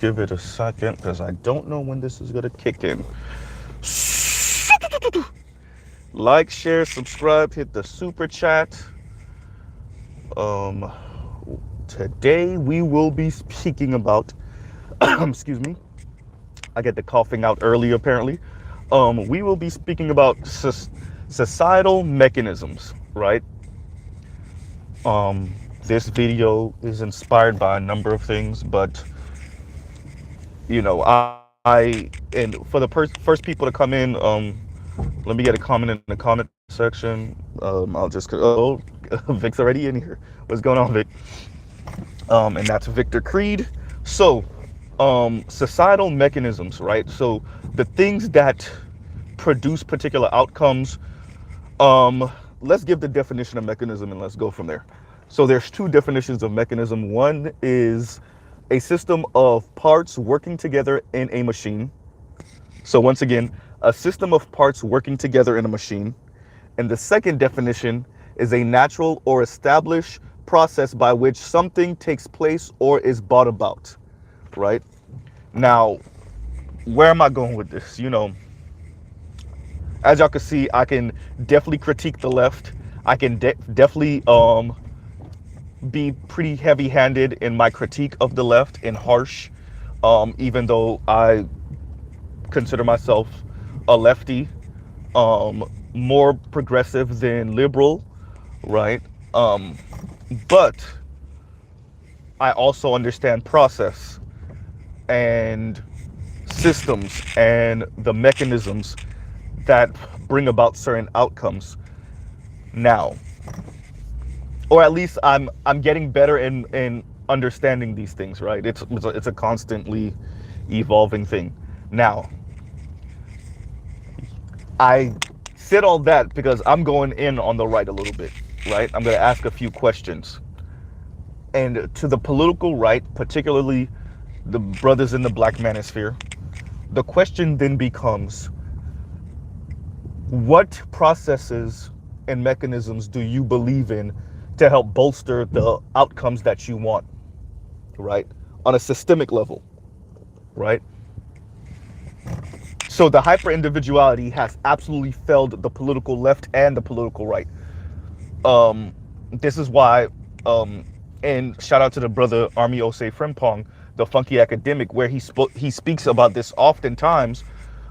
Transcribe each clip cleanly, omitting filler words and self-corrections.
give it a second because I don't know when this is gonna kick in. Like, share, subscribe, hit the super chat. Um, Today we will be speaking about, excuse me, I get the coughing out early apparently. We will be speaking about societal mechanisms, right? This video is inspired by a number of things, but and for the first people to come in, let me get a comment in the comment section. I'll just, oh, Vic's already in here. What's going on, Vic? And that's Victor Creed. So, societal mechanisms, right? So the things that produce particular outcomes. Let's give the definition of mechanism and let's go from there. So there's two definitions of mechanism. One is a system of parts working together in a machine. So once again, a system of parts working together in a machine. And the second definition is a natural or established process by which something takes place or is brought about, right? Now, where am I going with this? As y'all can see, I can definitely critique the left. I can definitely be pretty heavy-handed in my critique of the left and harsh, even though I consider myself a lefty, more progressive than liberal, right? But I also understand process and systems and the mechanisms that bring about certain outcomes now, or at least I'm getting better in understanding these things, right? It's a constantly evolving thing. Now, I said all that because I'm going in on the right a little bit, right? I'm going to ask a few questions, and to the political right, particularly the brothers in the Black manosphere, the question then becomes, what processes and mechanisms do you believe in to help bolster the outcomes that you want, right? On a systemic level, right? So the hyper individuality has absolutely failed the political left and the political right. This is why, and shout out to the brother Army Ose Frimpong, the funky academic, where he speaks about this oftentimes,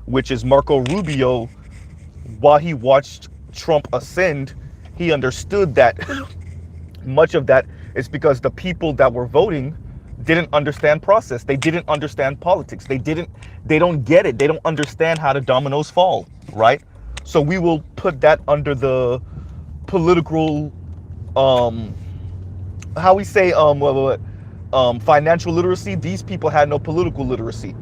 which is Marco Rubio. While he watched Trump ascend, he understood that much of that is because the people that were voting didn't understand process. They didn't understand politics. They don't get it. They don't understand how the dominoes fall, right? So we will put that under the political, how we say, financial literacy. These people had no political literacy.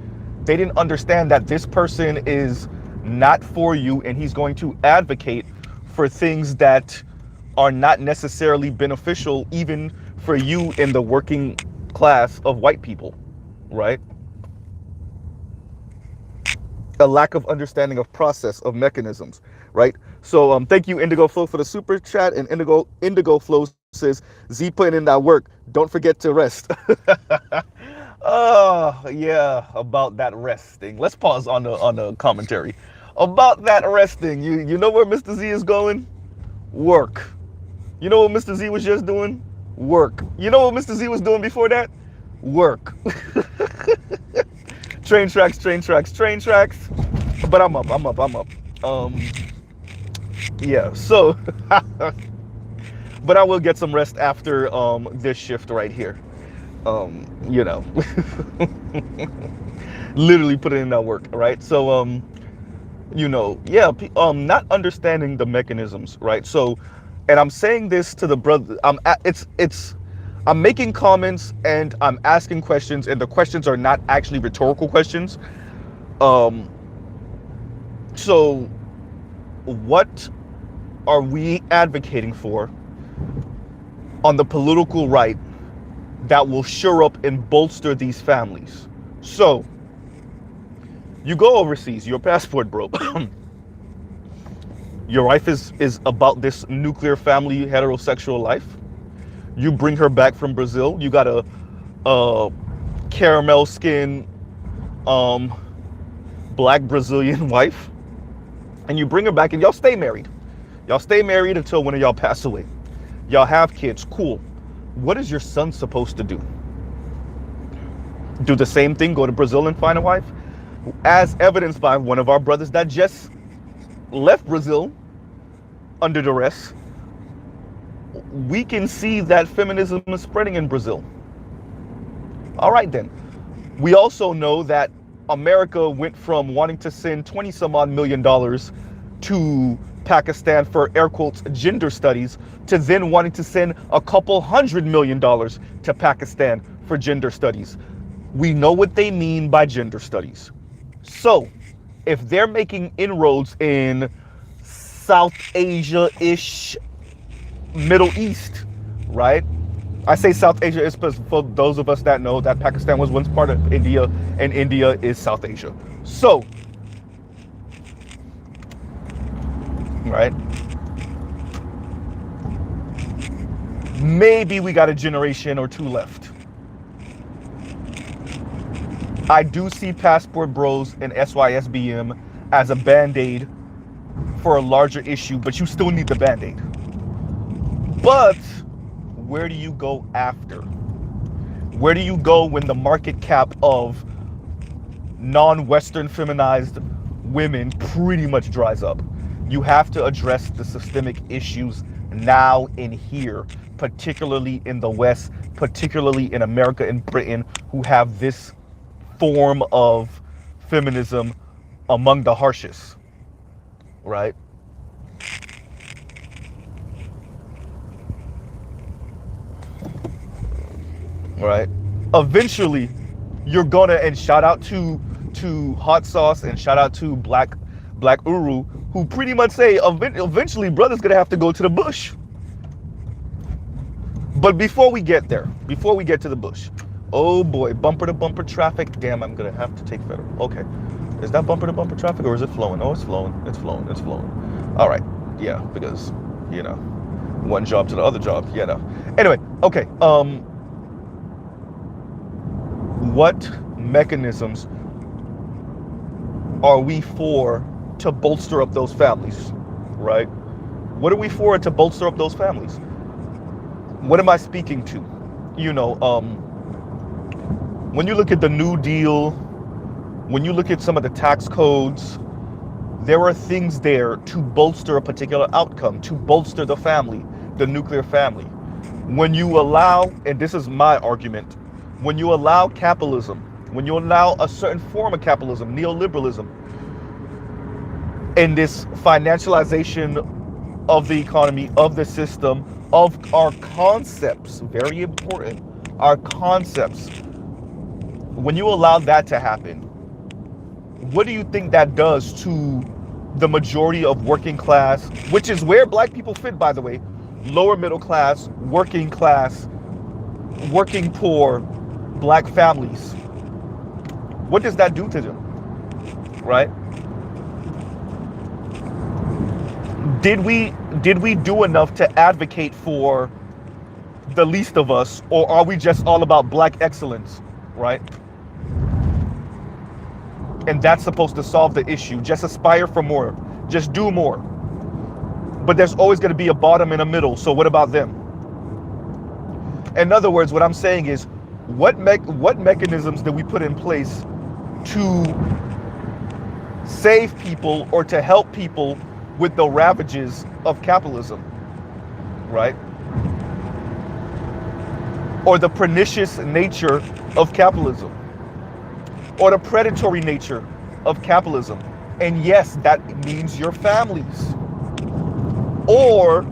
They didn't understand that this person is not for you, and he's going to advocate for things that are not necessarily beneficial even for you in the working class of white people, right? A lack of understanding of process, of mechanisms, right? So thank you, Indigo Flow, for the super chat. And Indigo Flow says, Z putting in that work, don't forget to rest. Oh yeah, about that resting. Let's pause on the commentary about that resting. You know where Mr. Z is going? Work. You know what Mr. Z was just doing? Work. You know what Mr. Z was doing before that? Work. Train tracks, train tracks, train tracks. But I'm up. Yeah, so but I will get some rest after this shift right here. You know. Literally put it in that work, right? So yeah, not understanding the mechanisms, right? So, and I'm saying this to the brother, I'm making comments and I'm asking questions, and the questions are not actually rhetorical questions. So what are we advocating for on the political right that will shore up and bolster these families? So you go overseas, your passport broke. Your wife is about this nuclear family heterosexual life. You bring her back from Brazil. You got a caramel skin, um, black Brazilian wife, and you bring her back and y'all stay married. Y'all stay married until one of y'all pass away. Y'all have kids, cool. What is your son supposed to do? Do the same thing, go to Brazil and find a wife? As evidenced by one of our brothers that just left Brazil under duress, we can see that feminism is spreading in Brazil. All right then. We also know that America went from wanting to send 20 some odd $million to Pakistan for air quotes gender studies to then wanting to send a couple $100 million to Pakistan for gender studies. We know what they mean by gender studies. So if they're making inroads in South Asia-ish, Middle East, right? I say South Asia is for those of us that know that Pakistan was once part of India and India is South Asia. So, right? Maybe we got a generation or two left. I do see Passport Bros and SYSBM as a band-aid for a larger issue, but you still need the band-aid. But where do you go after? Where do you go when the market cap of non-Western feminized women pretty much dries up? You have to address the systemic issues now and here, particularly in the West, particularly in America and Britain, who have this form of feminism among the harshest, right? Right? Eventually, you're gonna, and shout out to Hot Sauce and shout out to Black Uru, who pretty much say eventually brother's gonna have to go to the bush. But before we get there, before we get to the bush, oh boy, bumper to bumper traffic. Damn, I'm gonna have to take federal. Okay, is that bumper to bumper traffic or is it flowing? Oh, it's flowing. It's flowing. It's flowing. All right, yeah, because you know, one job to the other job. Yeah, no. Anyway, okay. What mechanisms are we for to bolster up those families, right? What are we for to bolster up those families? What am I speaking to? You know, when you look at the New Deal, when you look at some of the tax codes, there are things there to bolster a particular outcome, to bolster the family, the nuclear family. When you allow, and this is my argument, when you allow capitalism, when you allow a certain form of capitalism, neoliberalism, and this financialization of the economy, of the system, of our concepts, very important, our concepts, when you allow that to happen, what do you think that does to the majority of working class, which is where black people fit, by the way, lower middle class, working poor, black families? What does that do to them, right? Did we do enough to advocate for the least of us, or are we just all about black excellence, right? And that's supposed to solve the issue. Just aspire for more, just do more. But there's always going to be a bottom and a middle, so what about them? In other words, what I'm saying is, what mechanisms do we put in place to save people or to help people with the ravages of capitalism, right? Or the pernicious nature of capitalism, or the predatory nature of capitalism. And yes, that means your families, or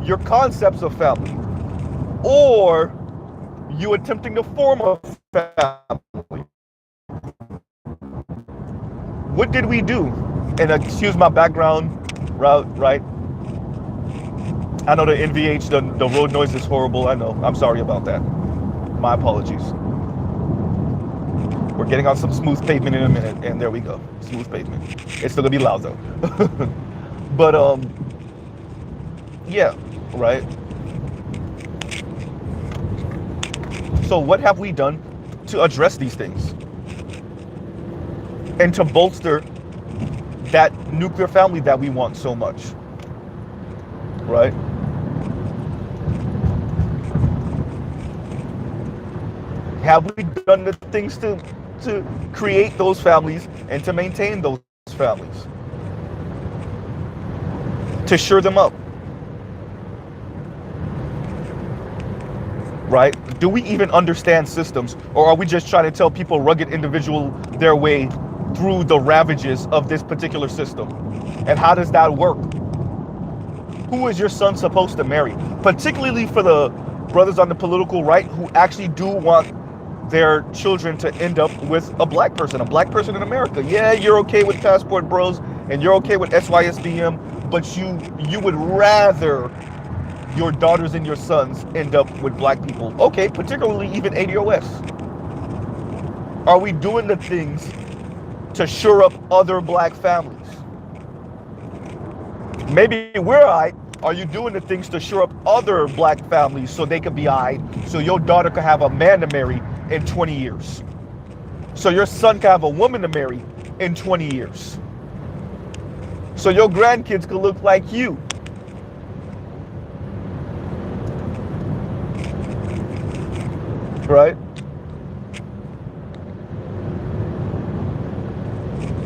your concepts of family, or you attempting to form a family. What did we do? And excuse my background route, right? I know the NVH, the road noise is horrible. I know. I'm sorry about that. My apologies. We're getting on some smooth pavement in a minute, and there we go. Smooth pavement. It's still gonna be loud though. But yeah, right. So what have we done to address these things and to bolster that nuclear family that we want so much, right? Have we done the things to create those families and to maintain those families, to shore them up, right? Do we even understand systems, or are we just trying to tell people rugged individual their way through the ravages of this particular system? And how does that work? Who is your son supposed to marry? Particularly for the brothers on the political right who actually do want their children to end up with a black person in America. Yeah, you're okay with passport bros and you're okay with SYSBM, but you would rather your daughters and your sons end up with black people. Okay, particularly even ADOS. Are we doing the things to shore up other black families? Maybe we're alright. Are you doing the things to shore up other black families so they could be alright, so your daughter could have a man to marry in 20 years, so your son can have a woman to marry in 20 years, so your grandkids could look like you? Right?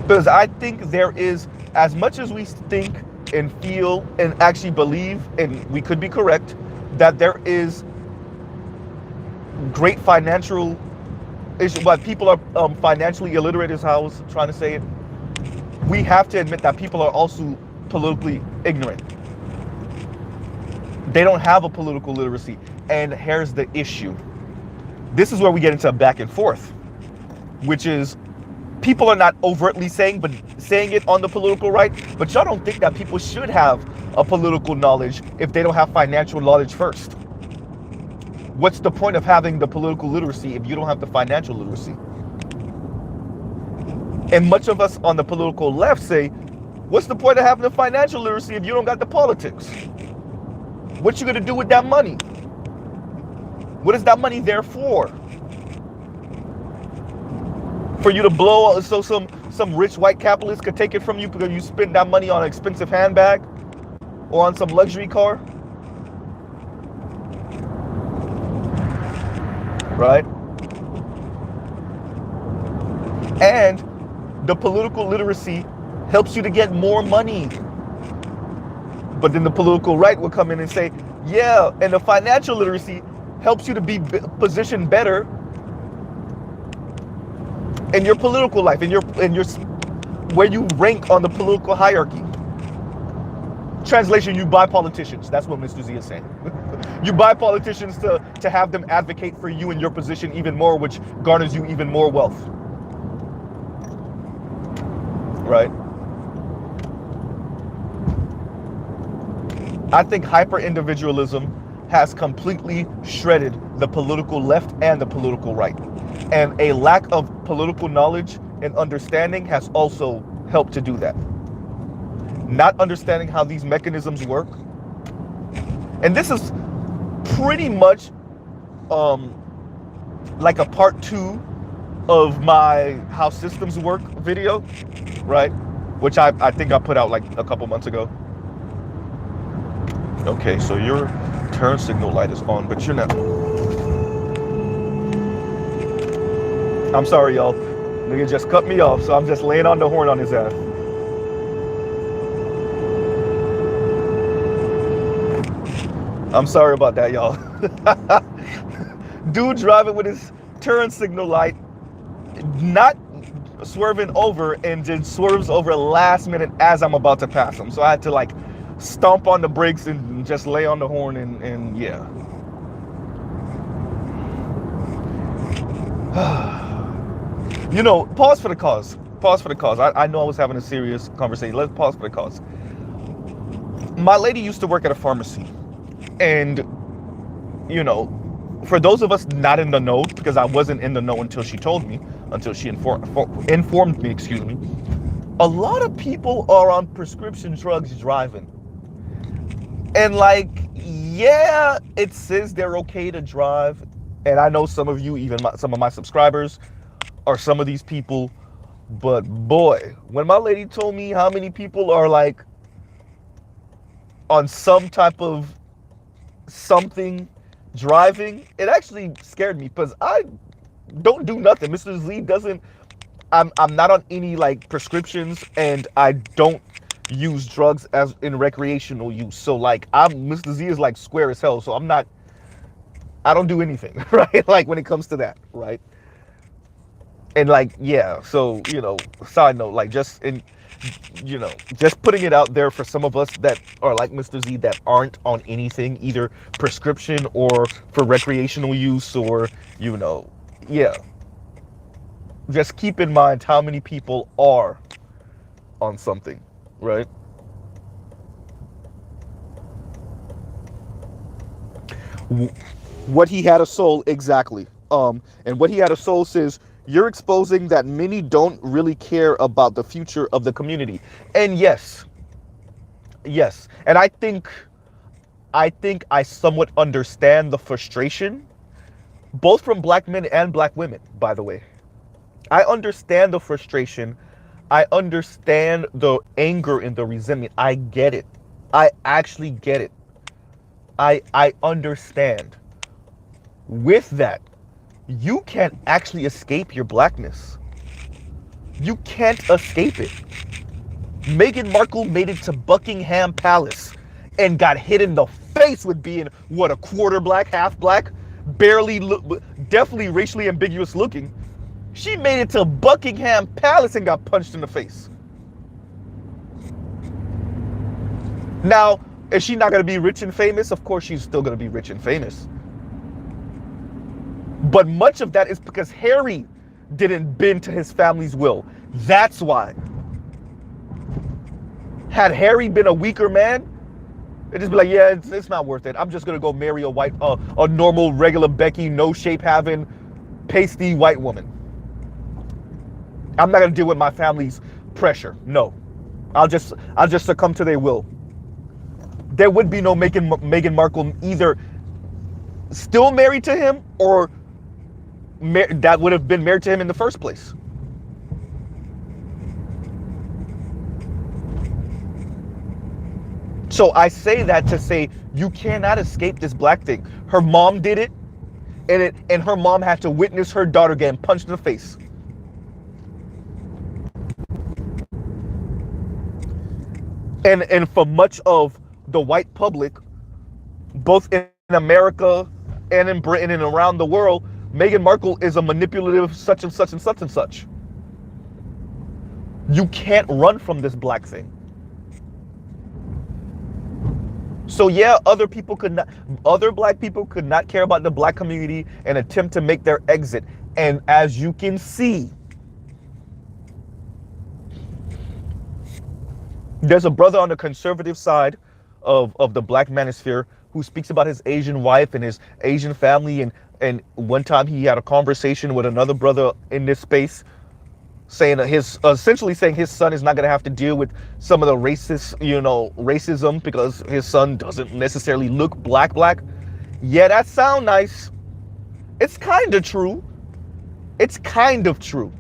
Because I think there is, as much as we think and feel and actually believe, and we could be correct, that there is great financial issue, but people are financially illiterate is how I was trying to say it. We have to admit that people are also politically ignorant. They don't have a political literacy. And here's the issue. This is where we get into a back and forth, which is people are not overtly saying it on the political right, but y'all don't think that people should have a political knowledge if they don't have financial knowledge first. What's the point of having the political literacy if you don't have the financial literacy? And much of us on the political left say, what's the point of having the financial literacy if you don't got the politics? What you gonna do with that money? What is that money there for? For you to blow, so some rich white capitalist could take it from you because you spend that money on an expensive handbag or on some luxury car? Right? And the political literacy helps you to get more money. But then the political right will come in and say, yeah, and the financial literacy helps you to be positioned better in your political life, in your where you rank on the political hierarchy. Translation, you buy politicians. That's what Mr. Z is saying. You buy politicians to have them advocate for you in your position even more, which garners you even more wealth. Right? I think hyper-individualism has completely shredded the political left and the political right. And a lack of political knowledge and understanding has also helped to do that. Not understanding how these mechanisms work. And this is pretty much like a part 2 of my how systems work video, right? Which I think I put out like a couple months ago. Okay, so your turn signal light is on, but you're not. I'm sorry, y'all. Nigga just cut me off, so I'm just laying on the horn on his ass. I'm sorry about that, y'all. Dude driving with his turn signal light, not swerving over, and then swerves over last minute as I'm about to pass him. So I had to like stomp on the brakes and just lay on the horn and yeah. You know, pause for the cause. Pause for the cause. I know I was having a serious conversation. Let's pause for the cause. My lady used to work at a pharmacy. And, you know, for those of us not in the know, because I wasn't in the know until she told me, until she informed me, excuse me, a lot of people are on prescription drugs driving. And like, yeah, it says they're okay to drive. And I know some of you, even some of my subscribers, are some of these people. But boy, when my lady told me how many people are like on some type of something driving, it actually scared me because I don't do nothing. Mr. Z doesn't. I'm not on any like prescriptions, and I don't use drugs as in recreational use. So like Mr. Z is like square as hell. So I don't do anything, right? Like when it comes to that, right? And like yeah, so side note, like just in just putting it out there for some of us that are like Mr. Z that aren't on anything, either prescription or for recreational use, or yeah, just keep in mind how many people are on something, right? What he had a soul, exactly. And what he had a soul says, you're exposing that many don't really care about the future of the community. And yes, yes. And I think I somewhat understand the frustration, both from black men and black women, by the way. I understand the frustration. I understand the anger and the resentment. I get it. I actually get it. I understand. With that, you can't actually escape your blackness. You can't escape it. Meghan Markle made it to Buckingham Palace and got hit in the face with being, what, a quarter black, half black, barely, definitely racially ambiguous looking. She made it to Buckingham Palace and got punched in the face. Now, is she not going to be rich and famous? Of course she's still going to be rich and famous. But much of that is because Harry didn't bend to his family's will. That's why. Had Harry been a weaker man, it'd just be like, yeah, it's not worth it. I'm just going to go marry a normal, regular Becky, no shape having, pasty white woman. I'm not going to deal with my family's pressure. No. I'll just succumb to their will. There would be no Meghan Markle either still married to him or that would have been married to him in the first place. So I say that to say you cannot escape this black thing. Her mom did it, and her mom had to witness her daughter getting punched in the face. And for much of the white public, both in America and in Britain and around the world, Meghan Markle is a manipulative such and such and such and such. You can't run from this black thing. So yeah, other black people could not care about the black community and attempt to make their exit. And as you can see, there's a brother on the conservative side of the black manosphere who speaks about his Asian wife and his Asian family. And one time he had a conversation with another brother in this space saying essentially saying his son is not going to have to deal with some of the racism because his son doesn't necessarily look black. Yeah, that sounds nice. It's kind of true. It's kind of true.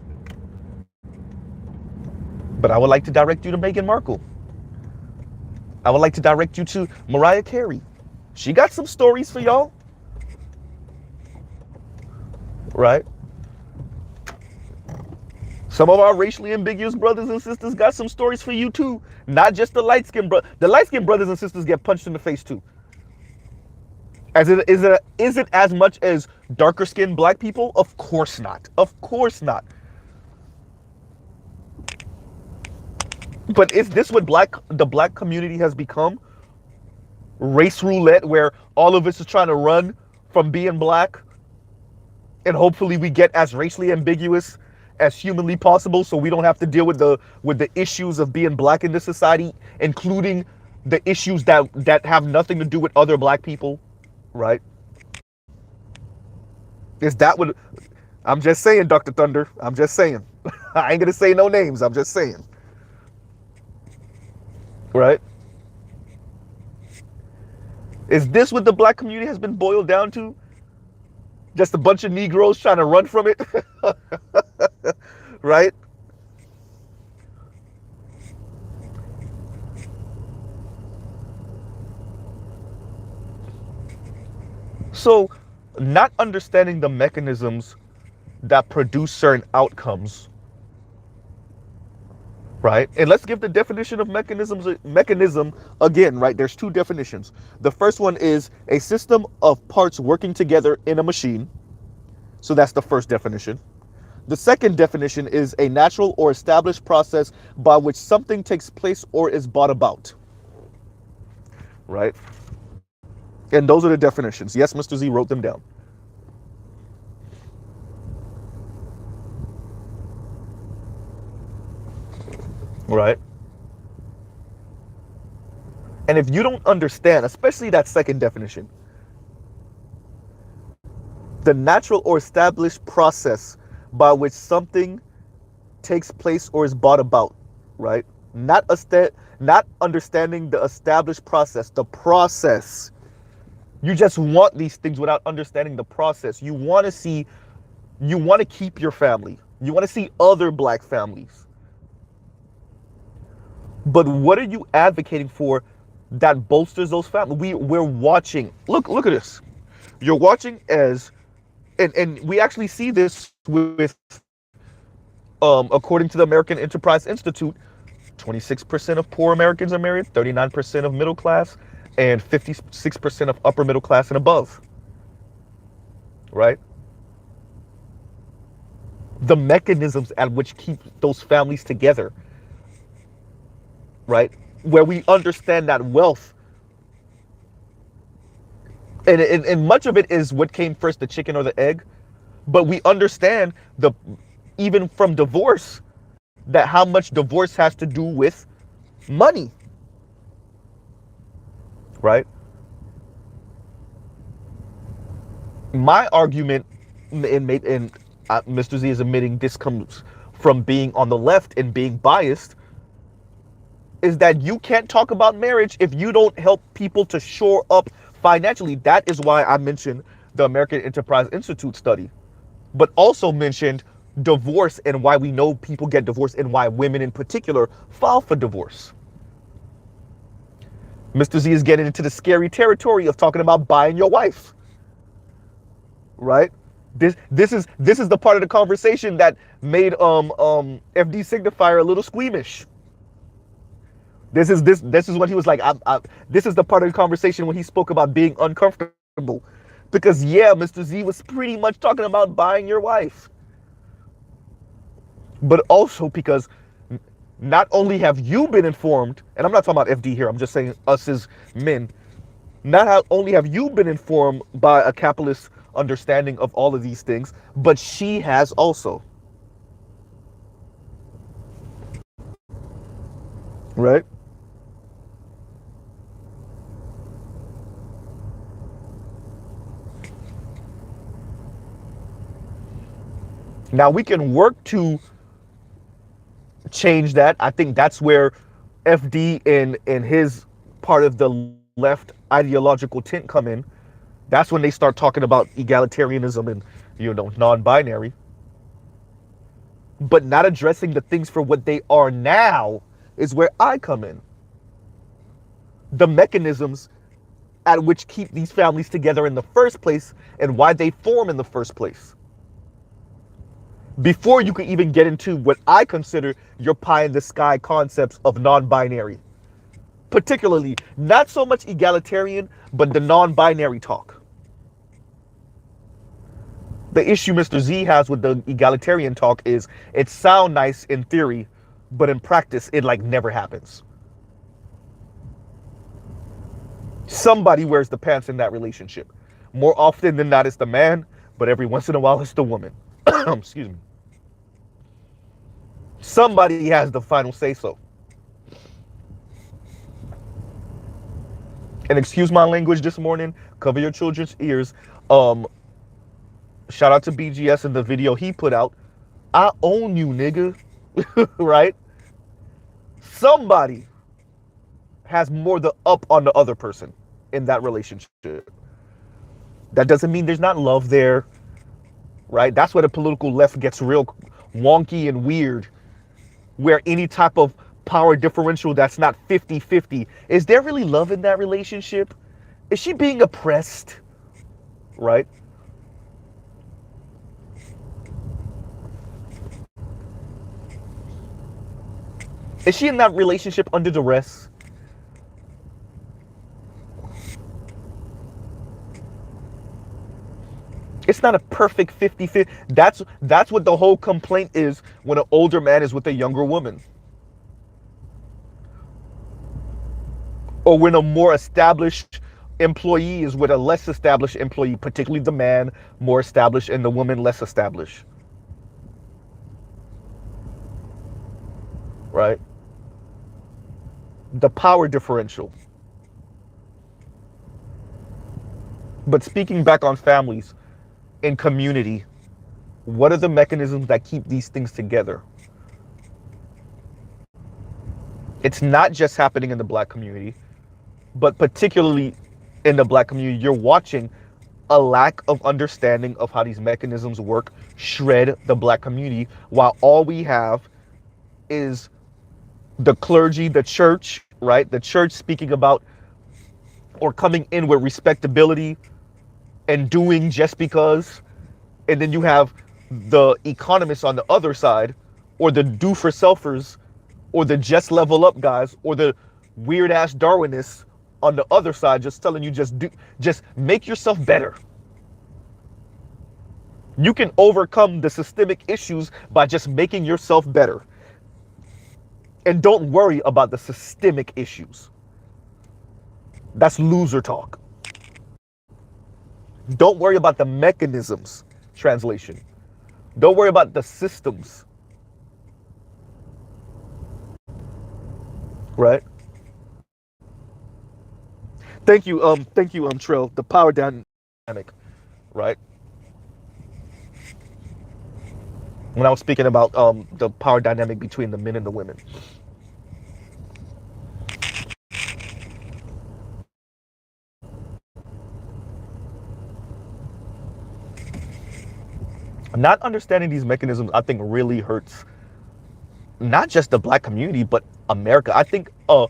But I would like to direct you to Meghan Markle. I would like to direct you to Mariah Carey. She got some stories for y'all. Right? Some of our racially ambiguous brothers and sisters got some stories for you too. Not just the light-skinned brothers. The light-skinned brothers and sisters get punched in the face too. Is it as much as darker-skinned black people? Of course not. Of course not. But is this what the black community has become? Race roulette, where all of us is trying to run from being black, and hopefully we get as racially ambiguous as humanly possible, so we don't have to deal with the issues of being black in this society, including the issues that have nothing to do with other black people, right? Is that what? I'm just saying, Dr. Thunder. I'm just saying. I ain't gonna say no names. I'm just saying. Right? Is this what the black community has been boiled down to? Just a bunch of Negroes trying to run from it, right? So, not understanding the mechanisms that produce certain outcomes, right? And let's give the definition of mechanism again, right? There's two definitions. The first one is a system of parts working together in a machine. So that's the first definition. The second definition is a natural or established process by which something takes place or is brought about, right? And those are the definitions. Yes, Mr. Z wrote them down. Right? And if you don't understand, especially that second definition, the natural or established process by which something takes place or is brought about, right? Not understanding the established process, the process. You just want these things without understanding the process. You want to keep your family. You want to see other black families. But what are you advocating for that bolsters those families? We're watching. Look at this. You're watching as, and we actually see this with, according to the American Enterprise Institute, 26% of poor Americans are married, 39% of middle class, and 56% of upper middle class and above. Right? The mechanisms at which keep those families together, right? Where we understand that wealth, and much of it is what came first, the chicken or the egg, but we understand even from divorce, that how much divorce has to do with money, right? My argument, and Mr. Z is admitting this comes from being on the left and being biased, is that you can't talk about marriage if you don't help people to shore up financially. That is why I mentioned the American Enterprise Institute study, but also mentioned divorce and why we know people get divorced and why women in particular file for divorce. Mr. Z is getting into the scary territory of talking about buying your wife, right? This is the part of the conversation that made FD Signifier a little squeamish. This is what he was like. This is the part of the conversation when he spoke about being uncomfortable, because yeah, Mr. Z was pretty much talking about buying your wife, but also because not only have you been informed, and I'm not talking about FD here, I'm just saying us as men, not only have you been informed by a capitalist understanding of all of these things, but she has also. Right? Now we can work to change that. I think that's where FD and his part of the left ideological tent come in. That's when they start talking about egalitarianism and, non-binary. But not addressing the things for what they are now is where I come in. The mechanisms at which keep these families together in the first place and why they form in the first place. Before you can even get into what I consider your pie in the sky concepts of non-binary. Particularly, not so much egalitarian, but the non-binary talk. The issue Mr. Z has with the egalitarian talk is it sounds nice in theory, but in practice, it never happens. Somebody wears the pants in that relationship. More often than not, it's the man, but every once in a while, it's the woman. Excuse me. Somebody has the final say-so. And excuse my language this morning. Cover your children's ears. Shout out to BGS in the video he put out. I own you, nigga. Right? Somebody has more the up on the other person in that relationship. That doesn't mean there's not love there. right? That's where the political left gets real wonky and weird, where any type of power differential that's not 50-50, is there really love in that relationship? Is she being oppressed, right? Is she in that relationship under duress? It's not a perfect 50-50. That's what the whole complaint is when an older man is with a younger woman. Or when a more established employee is with a less established employee, particularly the man more established and the woman less established, right? The power differential. But speaking back on families and community, what are the mechanisms that keep these things together? It's not just happening in the black community, but particularly in the black community, you're watching a lack of understanding of how these mechanisms work shred the black community, while all we have is the clergy, the church, right? The church speaking about or coming in with respectability and doing just because. And then you have the economists on the other side, or the do for selfers, or the just level up guys, or the weird ass Darwinists on the other side, just telling you just make yourself better. You can overcome the systemic issues by just making yourself better. And don't worry about the systemic issues. That's loser talk. Don't worry about the mechanisms, translation. Don't worry about the systems. Right? Thank you, Trill. The power dynamic, right? When I was speaking about the power dynamic between the men and the women. Not understanding these mechanisms, I think, really hurts not just the black community, but America. I think a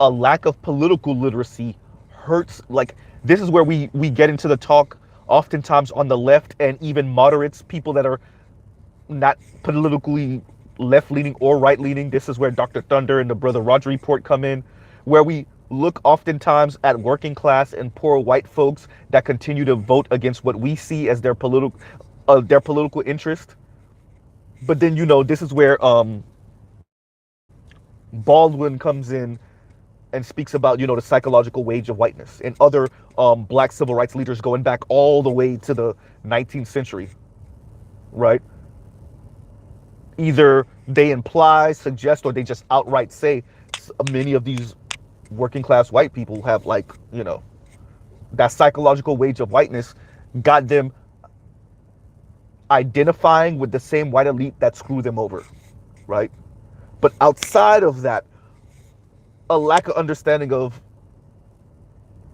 lack of political literacy hurts. Like, this is where we get into the talk oftentimes on the left, and even moderates, people that are not politically left leaning or right leaning. This is where Dr. Thunder and the Brother Roger report come in, where we look oftentimes at working class and poor white folks that continue to vote against what we see as their political interest. But then, this is where Baldwin comes in and speaks about, the psychological wage of whiteness, and other black civil rights leaders going back all the way to the 19th century, right? Either they imply, suggest, or they just outright say many of these working class white people have, like, that psychological wage of whiteness got them identifying with the same white elite that screwed them over, right? But outside of that, a lack of understanding of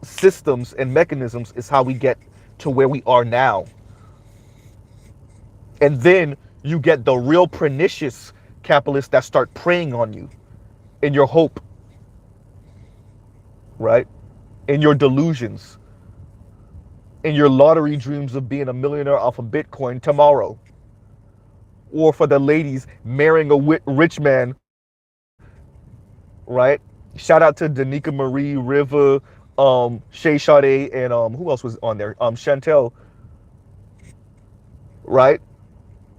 systems and mechanisms is how we get to where we are now. And then you get the real pernicious capitalists that start preying on you in your hope, right? In your delusions, in your lottery dreams of being a millionaire off of Bitcoin tomorrow. Or for the ladies, marrying a rich man, right? Shout out to Danica Marie, Riva, Shay Sade, and who else was on there? Chantel, right?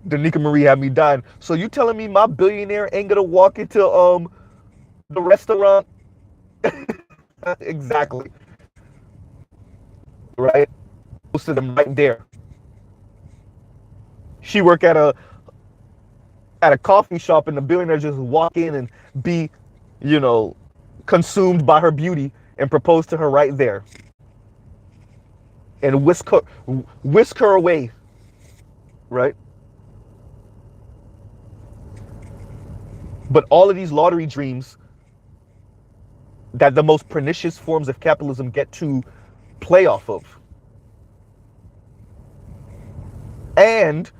Danica Marie had me dying. So you telling me my billionaire ain't gonna walk into the restaurant? Exactly. Right? Most of them right there. She work at a coffee shop, and the billionaire just walk in and be, consumed by her beauty and propose to her right there. And whisk her away. Right? But all of these lottery dreams that the most pernicious forms of capitalism get to play off of, And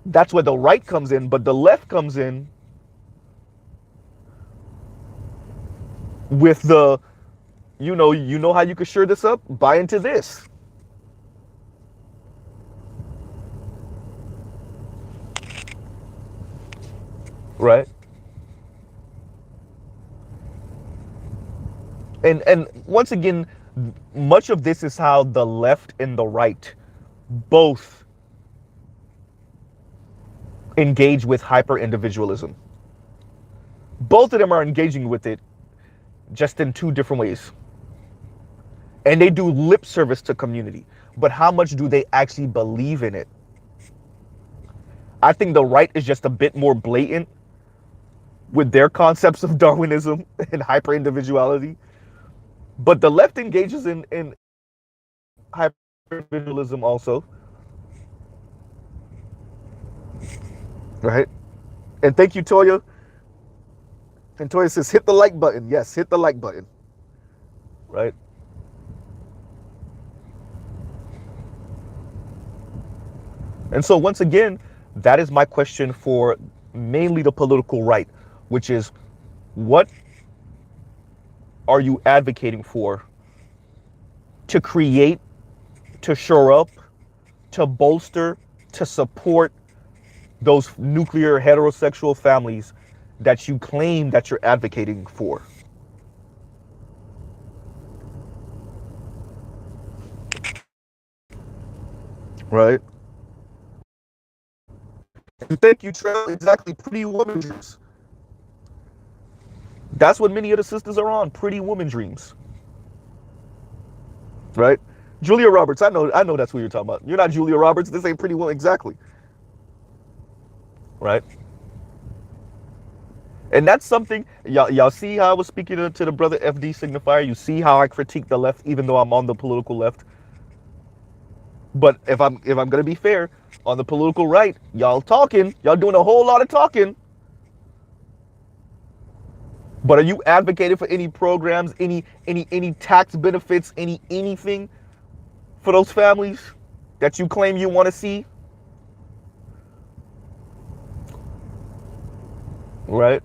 that's where the right comes in, but the left comes in with the, you know how you could sure this up? Buy into this. Right? And once again, much of this is how the left and the right both engage with hyper individualism. Both of them are engaging with it, just in two different ways. And they do lip service to community. But how much do they actually believe in it? I think the right is just a bit more blatant with their concepts of Darwinism and hyper individuality. But the left engages in hyper individualism also. Right? And thank you, Toya. And Toya says, hit the like button. Yes, hit the like button. Right? And so once again, that is my question for mainly the political right, which is, what are you advocating for to create, to shore up, to bolster, to support those nuclear heterosexual families that you claim that you're advocating for? Right? And thank you, Trail. Exactly. Pretty woman dreams. That's what many of the sisters are on. Pretty woman dreams. Right? Julia Roberts. I know that's who you're talking about. You're not Julia Roberts. This ain't Pretty Woman. Exactly. Right? And that's something, y'all see how I was speaking to the brother FD Signifier? You see how I critique the left even though I'm on the political left? But if I'm gonna be fair, on the political right, y'all doing a whole lot of talking. But are you advocating for any programs, any tax benefits, anything for those families that you claim you want to see? Right?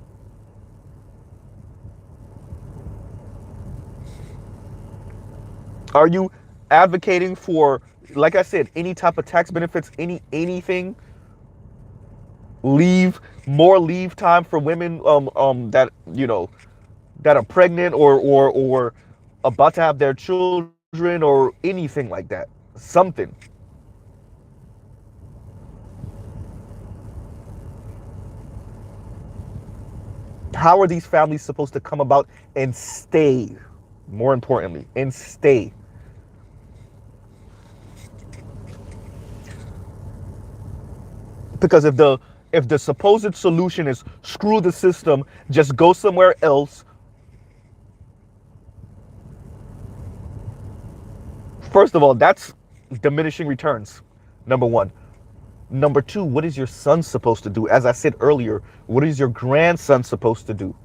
Are you advocating for, like I said, any type of tax benefits, anything? More leave time for women that that are pregnant or about to have their children or anything like that. Something. How are these families supposed to come about and stay? More importantly, and stay. Because if the supposed solution is screw the system, just go somewhere else. First of all, that's diminishing returns. Number one. Number two, what is your son supposed to do? As I said earlier, what is your grandson supposed to do?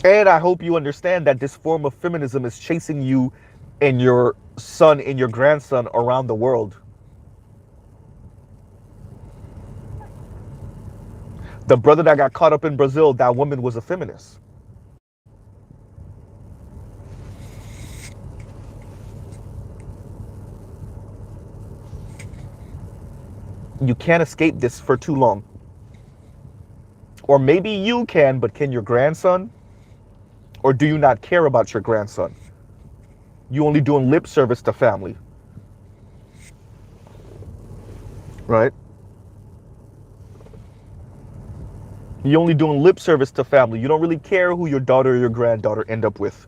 And I hope you understand that this form of feminism is chasing you and your son and your grandson around the world. The brother that got caught up in Brazil, that woman was a feminist. You can't escape this for too long. Or maybe you can, but can your grandson? Or do you not care about your grandson? You only doing lip service to family. Right? You only doing lip service to family. You don't really care who your daughter or your granddaughter end up with.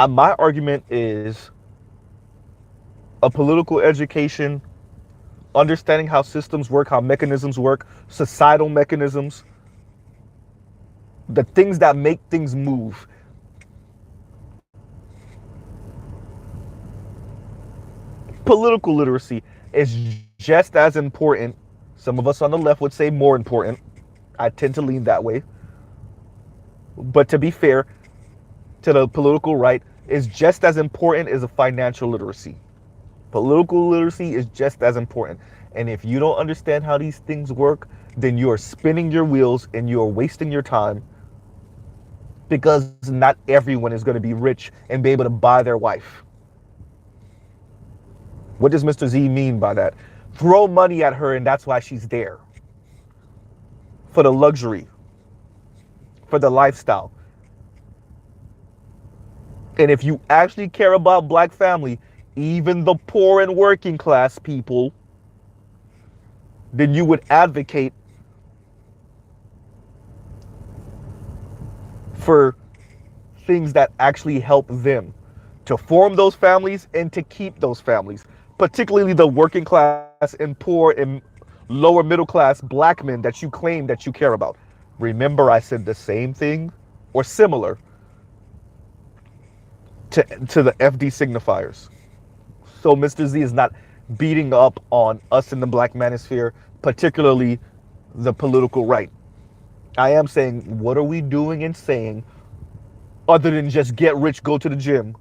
My argument is a political education, understanding how systems work, how mechanisms work, societal mechanisms, the things that make things move. Political literacy is just as important Some of us on the left would say more important. I tend to lean that way. But to be fair to the political right, is just as important as a financial literacy. Political literacy is just as important. And if you don't understand how these things work, then you are spinning your wheels and you are wasting your time, because not everyone is going to be rich and be able to buy their wife. What does Mr. Z mean by that? Throw money at her and that's why she's there. For the luxury, for the lifestyle. And if you actually care about black family, even the poor and working class people, then you would advocate for things that actually help them to form those families and to keep those families, particularly the working class and poor and lower middle class black men that you claim that you care about. Remember, I said the same thing or similar to the FD signifiers. So Mr. Z is not beating up on us in the black manosphere, particularly the political right. I am saying, what are we doing and saying other than just get rich, go to the gym,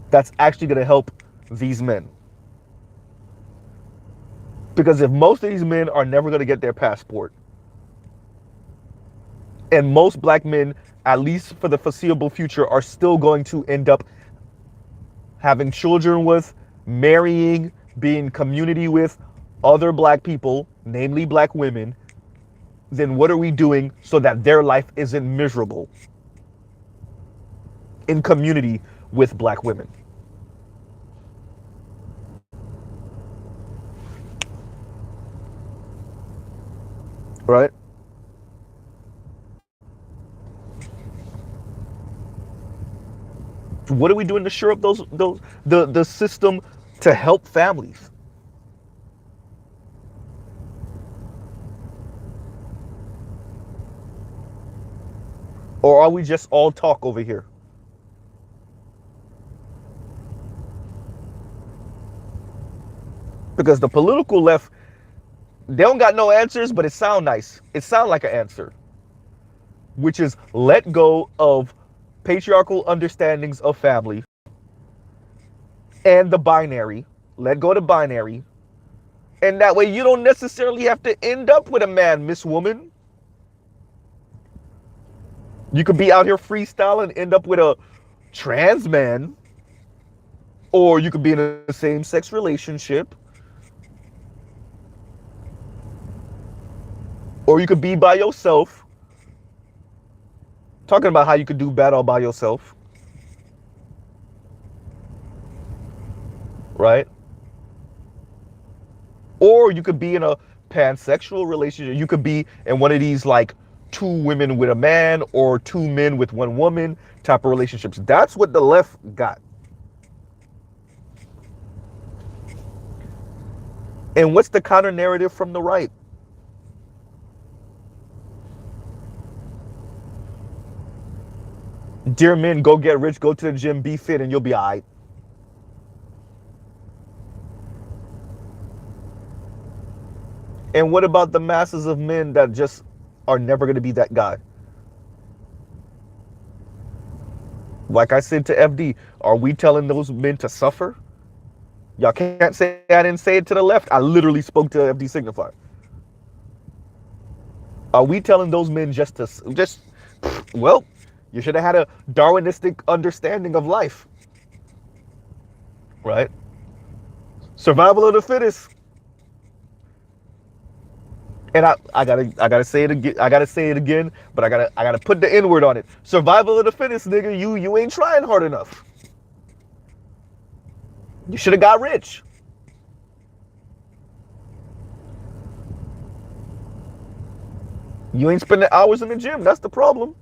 that's actually going to help these men? Because if most of these men are never going to get their passport, and most black men, at least for the foreseeable future, are still going to end up having children with, marrying, being community with other black people, namely black women, then what are we doing so that their life isn't miserable in community with black women? Right? What are we doing to shore up the system to help families? Or are we just all talk over here? Because the political left, they don't got no answers, but it sound nice. It sound like an answer, which is let go of patriarchal understandings of family and the binary. Let go of the binary. And that way you don't necessarily have to end up with a man, Miss Woman. You could be out here freestyling and end up with a trans man. Or you could be in a same-sex relationship. Or you could be by yourself. Talking about how you could do bad all by yourself. Right? Or you could be in a pansexual relationship. You could be in one of these like 2 women with a man or 2 men with 1 woman type of relationships. That's what the left got. And what's the counter narrative from the right? Dear men, go get rich, go to the gym, be fit, and you'll be all right. And what about the masses of men that just are never going to be that guy? Like I said to FD, are we telling those men to suffer? Y'all can't say I didn't say it to the left. I literally spoke to FD Signifier. Are we telling those men just, well, you should have had a Darwinistic understanding of life, right? Survival of the fittest. And I gotta say it again. I gotta say it again, but I gotta put the N word on it. Survival of the fittest, nigga. You ain't trying hard enough. You should have got rich. You ain't spending hours in the gym. That's the problem.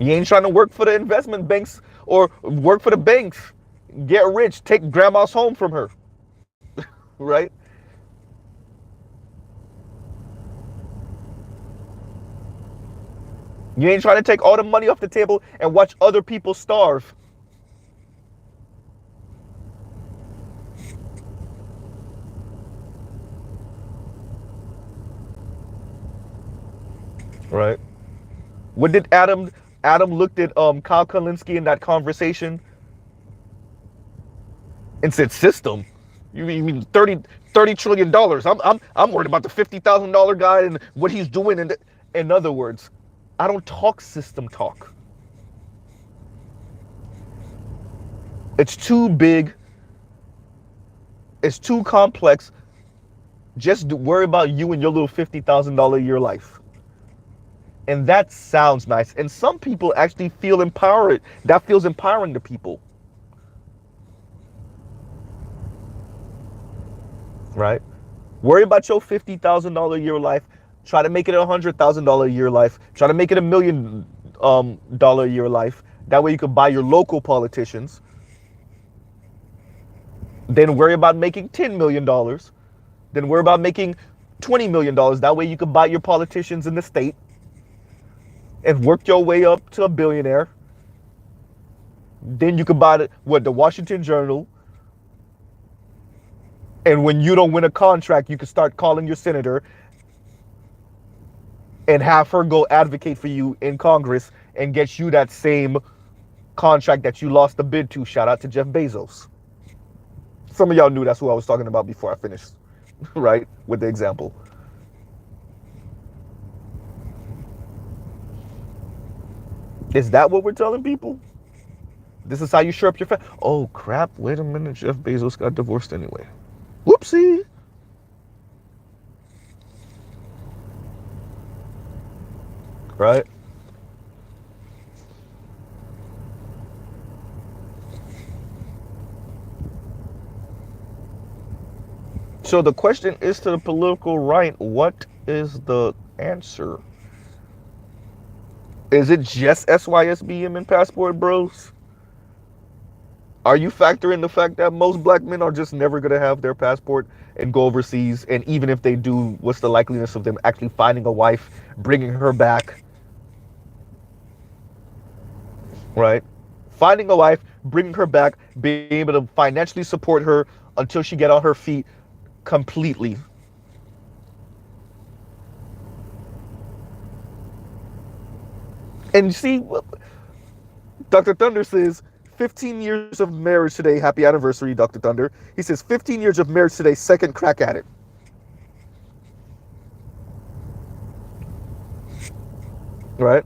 You ain't trying to work for the investment banks or work for the banks. Get rich. Take grandma's home from her. Right? You ain't trying to take all the money off the table and watch other people starve. right? What did Adam looked at Kyle Kalinske in that conversation and said, system? You mean 30 trillion dollars? I'm worried about the $50,000 guy and what he's doing. And in other words, I don't talk system talk. It's too big. It's too complex. Just worry about you and your little $50,000 a year life. And that sounds nice. And some people actually feel empowered. That feels empowering to people. Right? Worry about your $50,000 a year life. Try to make it a $100,000 a year life. Try to make it $1 million a year life. That way you can buy your local politicians. Then worry about making $10 million. Then worry about making $20 million. That way you can buy your politicians in the state and work your way up to a billionaire. Then you can buy the Washington Journal. And when you don't win a contract, you can start calling your senator and have her go advocate for you in Congress and get you that same contract that you lost the bid to. Shout out to Jeff Bezos. Some of y'all knew that's who I was talking about before I finished, right? With the example. Is that what we're telling people? This is how you shore up your family? Oh, crap. Wait a minute. Jeff Bezos got divorced anyway. Whoopsie. Right? So the question is to the political right, what is the answer? Is it just SYSBM and passport bros? Are you factoring the fact that most black men are just never going to have their passport and go overseas? And even if they do, what's the likeliness of them actually finding a wife, bringing her back? Right? Finding a wife, bringing her back, being able to financially support her until she get on her feet completely. And you see, Dr. Thunder says, 15 years of marriage today. Happy anniversary, Dr. Thunder. He says, 15 years of marriage today, second crack at it. Right?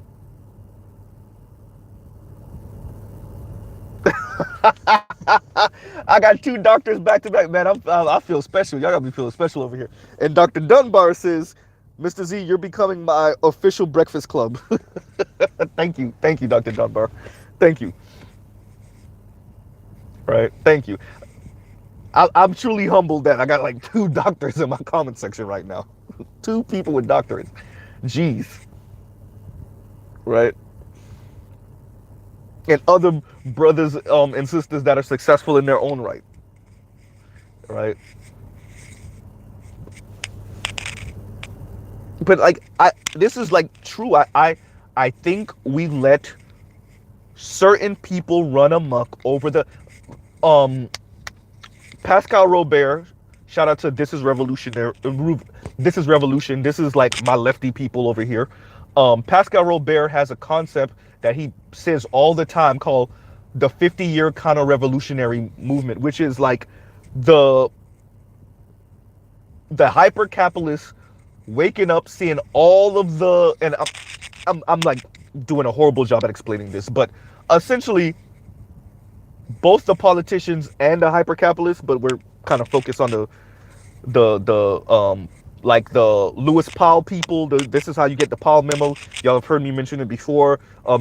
I got 2 doctors back to back, man. I feel special. Y'all gotta be feeling special over here. And Dr. Dunbar says, Mr. Z, you're becoming my official breakfast club. Thank you, Dr. Dunbar. Thank you. Right? Thank you. I'm truly humbled that I got like 2 doctors in my comment section right now. 2 people with doctorates. Jeez. Right? And other brothers and sisters that are successful in their own right. Right? But like this is like true. I think we let certain people run amok over the Pascal Robert. Shout out to This Is Revolutionary. This is Revolution. This is like my lefty people over here. Pascal Robert has a concept that he says all the time called the 50-year counter-revolutionary movement, which is like the hyper-capitalists waking up, seeing all of the, and I'm like doing a horrible job at explaining this, but essentially both the politicians and the hyper-capitalists, but we're kind of focused on like the Lewis Powell people. This is how you get the Powell memo. Y'all have heard me mention it before.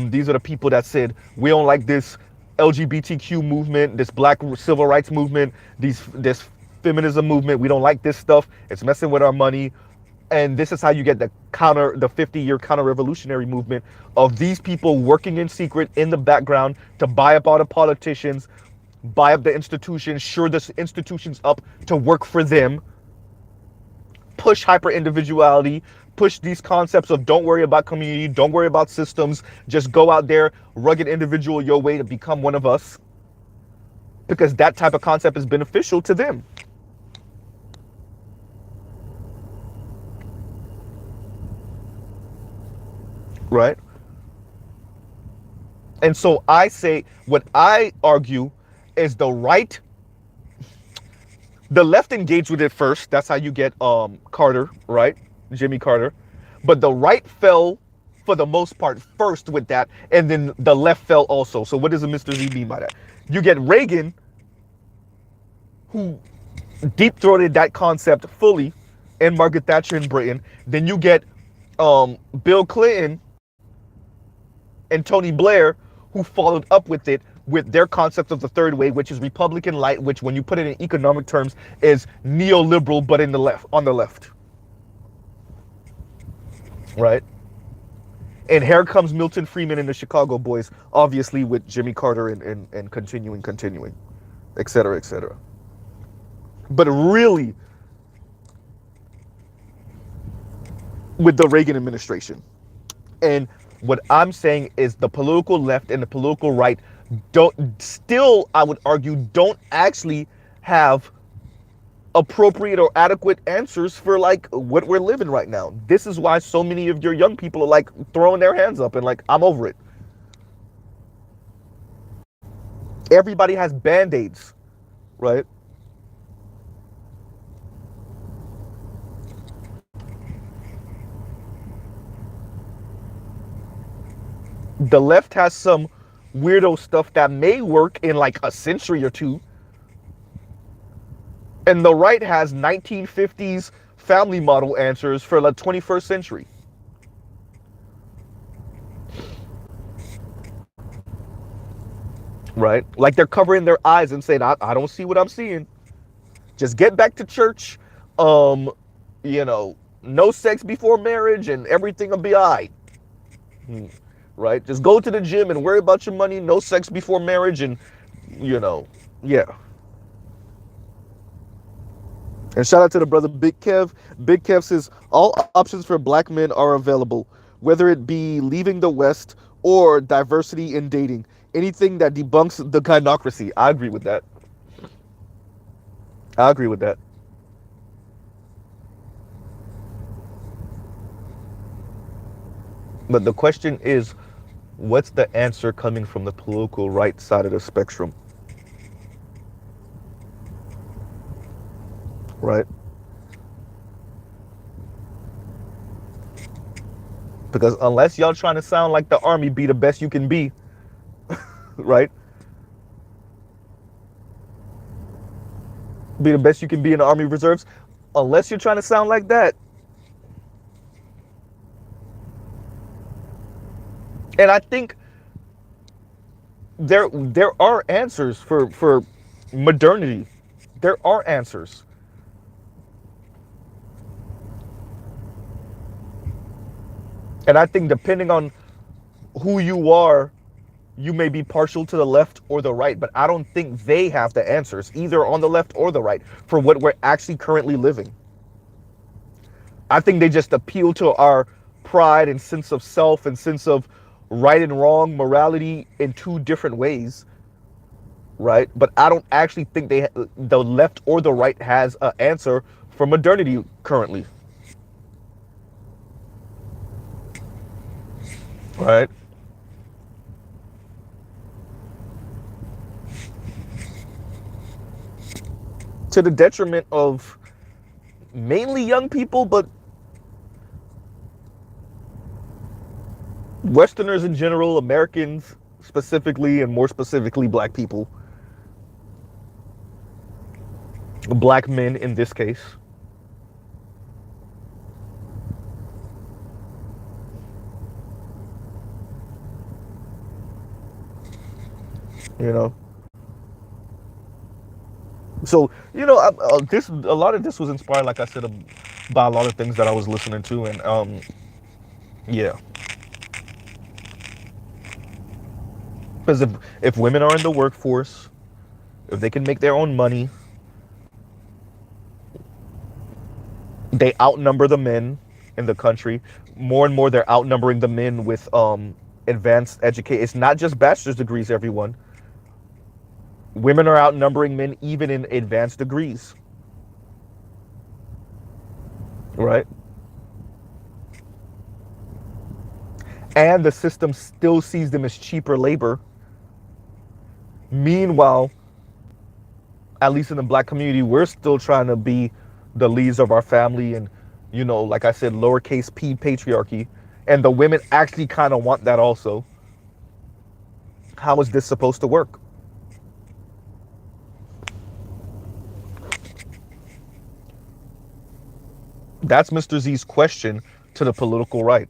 These are the people that said, we don't like this LGBTQ movement, this black civil rights movement, this feminism movement. We don't like this stuff. It's messing with our money. And this is how you get the 50-year counter-revolutionary movement of these people working in secret in the background to buy up all the politicians, buy up the institutions, shore the institutions up to work for them, push hyper-individuality, push these concepts of don't worry about community, don't worry about systems, just go out there, rugged individual your way to become one of us, because that type of concept is beneficial to them. right? And so I say, what I argue is the left engaged with it first. That's how you get Carter, right? Jimmy Carter. But the right fell for the most part first with that, and then the left fell also. So what does Mr. Z mean by that? You get Reagan, who deep throated that concept fully, and Margaret Thatcher in Britain. Then you get Bill Clinton and Tony Blair, who followed up with it with their concept of the third way, which is Republican light, which when you put it in economic terms is neoliberal, but in the left, on the left, right? And here comes Milton Friedman and the Chicago Boys, obviously with Jimmy Carter and continuing, et cetera, et cetera. But really, with the Reagan administration. And what I'm saying is the political left and the political right I would argue, don't actually have appropriate or adequate answers for like what we're living right now. This is why so many of your young people are like throwing their hands up and like, I'm over it. Everybody has band-aids, right? The left has some weirdo stuff that may work in like a century or two. And the right has 1950s family model answers for the 21st century. Right? Like they're covering their eyes and saying, I don't see what I'm seeing. Just get back to church. You know, no sex before marriage and everything will be all right. Right? Just go to the gym and worry about your money. No sex before marriage and, you know, yeah. And shout out to the brother Big Kev. Big Kev says, all options for black men are available, whether it be leaving the West or diversity in dating. Anything that debunks the gynocracy. I agree with that. I agree with that. But the question is, what's the answer coming from the political right side of the spectrum? Right? Because unless y'all trying to sound like the army, be the best you can be, right? Be the best you can be in the Army Reserves. Unless you're trying to sound like that. And I think there are answers for modernity. There are answers. And I think depending on who you are, you may be partial to the left or the right, but I don't think they have the answers, either on the left or the right, for what we're actually currently living. I think they just appeal to our pride and sense of self and sense of right and wrong, morality in two different ways, right? But I don't actually think the left or the right has an answer for modernity currently, right? To the detriment of mainly young people, but Westerners in general, Americans specifically, and more specifically black people. Black men in this case. You know? So, you know, a lot of this was inspired, like I said, by a lot of things that I was listening to, and yeah. Because if women are in the workforce, if they can make their own money, they outnumber the men in the country. More and more, they're outnumbering the men with advanced education. It's not just bachelor's degrees, everyone. Women are outnumbering men even in advanced degrees. Right? and the system still sees them as cheaper labor. Meanwhile, at least in the black community, we're still trying to be the leads of our family and, like I said, lowercase p patriarchy. And the women actually kind of want that also. How is this supposed to work? That's Mr. Z's question to the political right.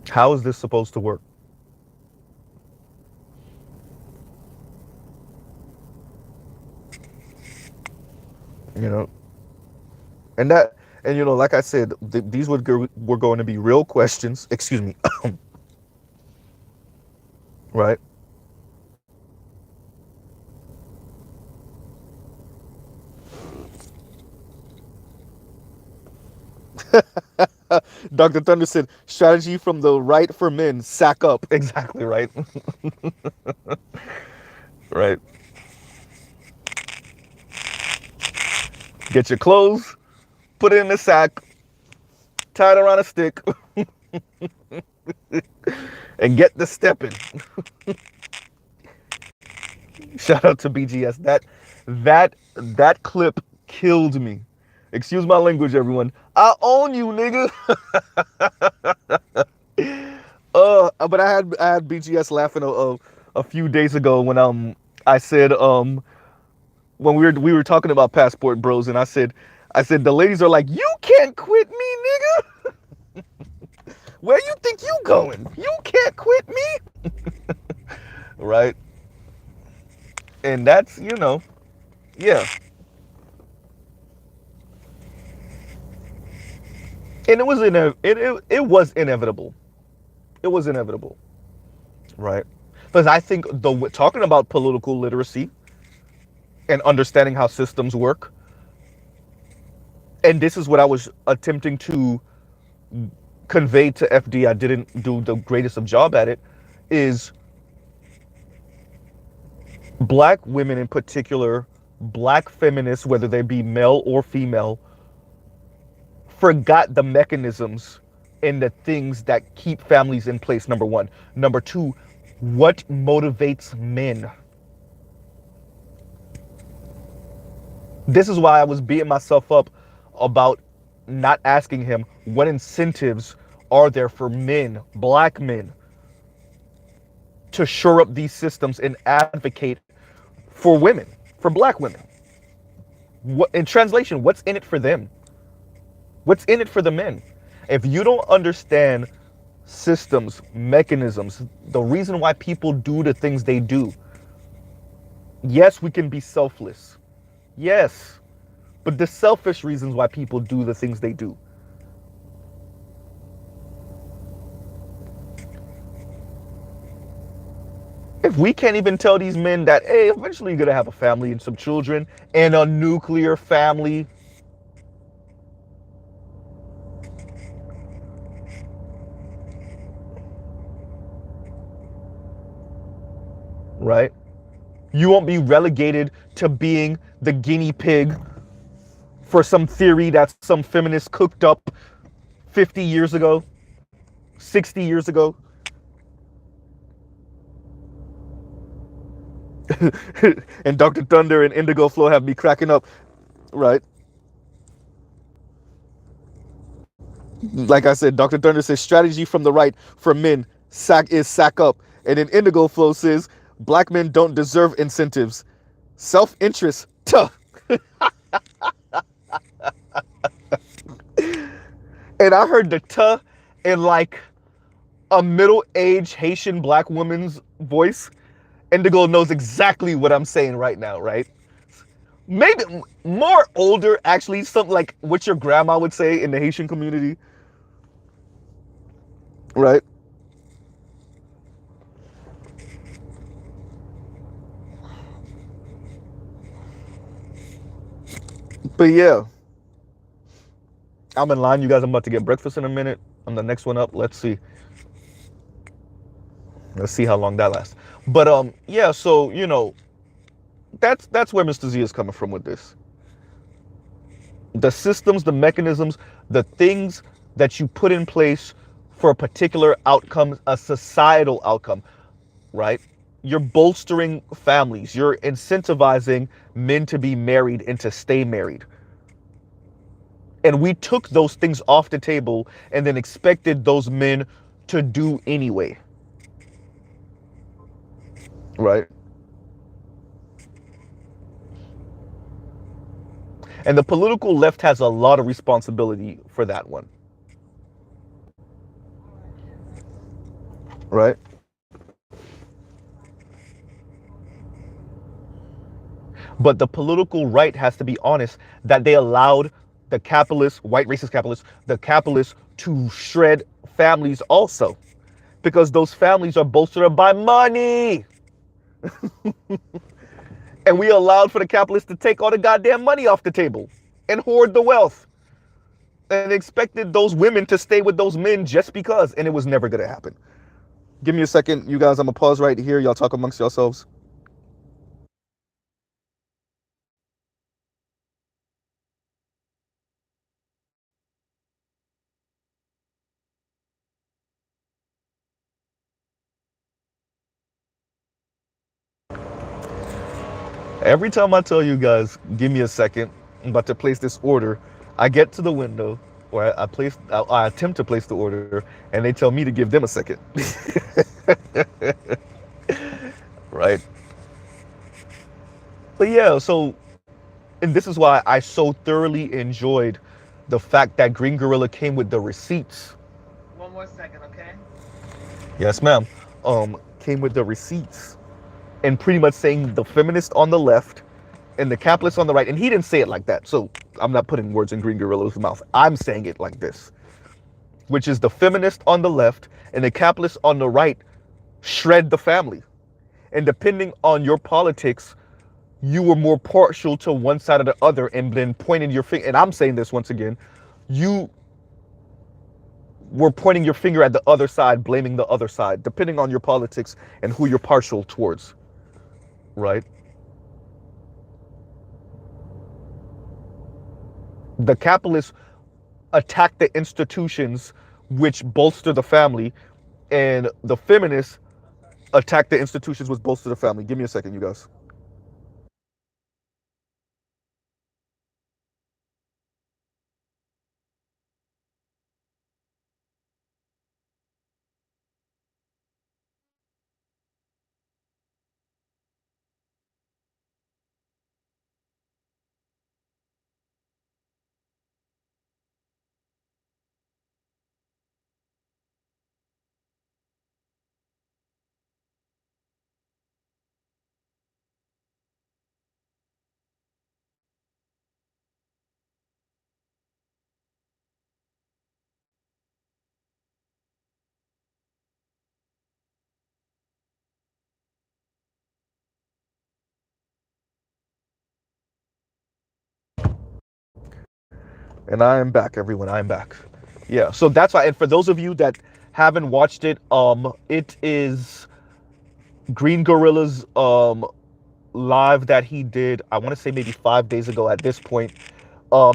How is this supposed to work? You know, and that, and like I said, these were going to be real questions. Excuse me, right? Dr. Thunder said, strategy from the right for men, sack up. Exactly right. Right. Get your clothes, put it in a sack, tie it around a stick, and get the stepping. Shout out to BGS. That clip killed me. Excuse my language, everyone. I own you, nigga. But I had BGS laughing a few days ago when I said when we were talking about passport bros, and I said the ladies are like, you can't quit me, nigga. Where you think you going? You can't quit me. Right? And that's, yeah. And it was inevitable. It was inevitable, right? Because I think talking about political literacy and understanding how systems work, and this is what I was attempting to convey to FD. I didn't do the greatest of job at it. Is black women in particular, black feminists, whether they be male or female, forgot the mechanisms and the things that keep families in place, number one. Number two, what motivates men? This is why I was beating myself up about not asking him what incentives are there for men, black men, to shore up these systems and advocate for women, for black women. What, in translation, what's in it for them? What's in it for the men? If you don't understand systems, mechanisms, the reason why people do the things they do, yes, we can be selfless. Yes. But the selfish reasons why people do the things they do. If we can't even tell these men that, hey, eventually you're going to have a family and some children and a nuclear family. Right? You won't be relegated to being the guinea pig for some theory that some feminists cooked up 50 years ago, 60 years ago. And Dr. Thunder and Indigo Flow have me cracking up, right? Like I said, Dr. Thunder says strategy from the right for men sack up. And then Indigo Flow says black men don't deserve incentives. Self-interest. Tuh. And I heard the tuh in like a middle-aged Haitian black woman's voice. Indigo knows exactly what I'm saying right now, right? Maybe more older, actually, something like what your grandma would say in the Haitian community. Right? But yeah, I'm in line. You guys, I'm about to get breakfast in a minute. I'm the next one up. Let's see. Let's see how long that lasts. But yeah, so that's where Mr. Z is coming from with this. The systems, the mechanisms, the things that you put in place for a particular outcome, a societal outcome, right? You're bolstering families. You're incentivizing men to be married and to stay married. And we took those things off the table and then expected those men to do anyway, right? And the political left has a lot of responsibility for that one, right? But the political right has to be honest that they allowed the capitalists, white racist capitalists, the capitalists to shred families also, because those families are bolstered by money. And we allowed for the capitalists to take all the goddamn money off the table and hoard the wealth and expected those women to stay with those men just because, and it was never going to happen. Give me a second, you guys. I'm going to pause right here. Y'all talk amongst yourselves. Every time I tell you guys, give me a second, I'm about to place this order, I get to the window where I attempt to place the order, and they tell me to give them a second. Right? But yeah, so, and this is why I so thoroughly enjoyed the fact that Green Gorilla came with the receipts. One more second, okay? Yes, ma'am. Came with the receipts and pretty much saying the feminist on the left and the capitalist on the right. And he didn't say it like that, so I'm not putting words in Green Gorilla's mouth. I'm saying it like this, which is the feminist on the left and the capitalist on the right shred the family. And depending on your politics, you were more partial to one side or the other and then pointing your finger. And I'm saying this once again, you were pointing your finger at the other side, blaming the other side, depending on your politics and who you're partial towards, right? The capitalists attack the institutions which bolster the family, and the feminists attack the institutions which bolster the family. Give me a second, you guys. And I am back, everyone. I am back. Yeah, so that's why. And for those of you that haven't watched it, it is Green Gorilla's live that he did. I want to say maybe 5 days ago. At this point,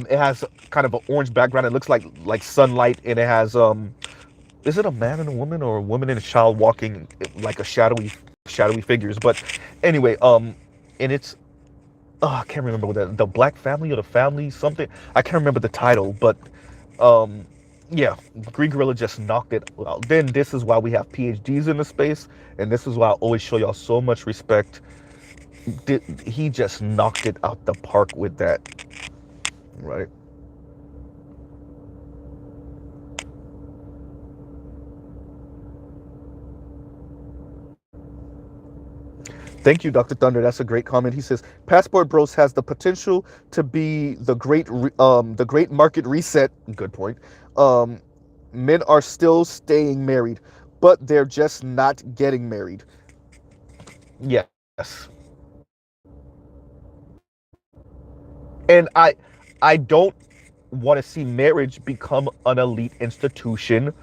it has kind of an orange background. It looks like sunlight, and it has is it a man and a woman or a woman and a child walking like a shadowy figures? But anyway, and it's I can't remember what the Black Family or the Family something. I can't remember the title, but um, yeah, Green Gorilla just knocked it out. Then this is why we have PhDs in the space, and this is why I always show y'all so much respect. He just knocked it out the park with that, right? Thank you, Dr. Thunder. That's a great comment. He says Passport Bros has the potential to be the great market reset. Good point. Um, Men are still staying married, but they're just not getting married. Yes, and I don't want to see marriage become an elite institution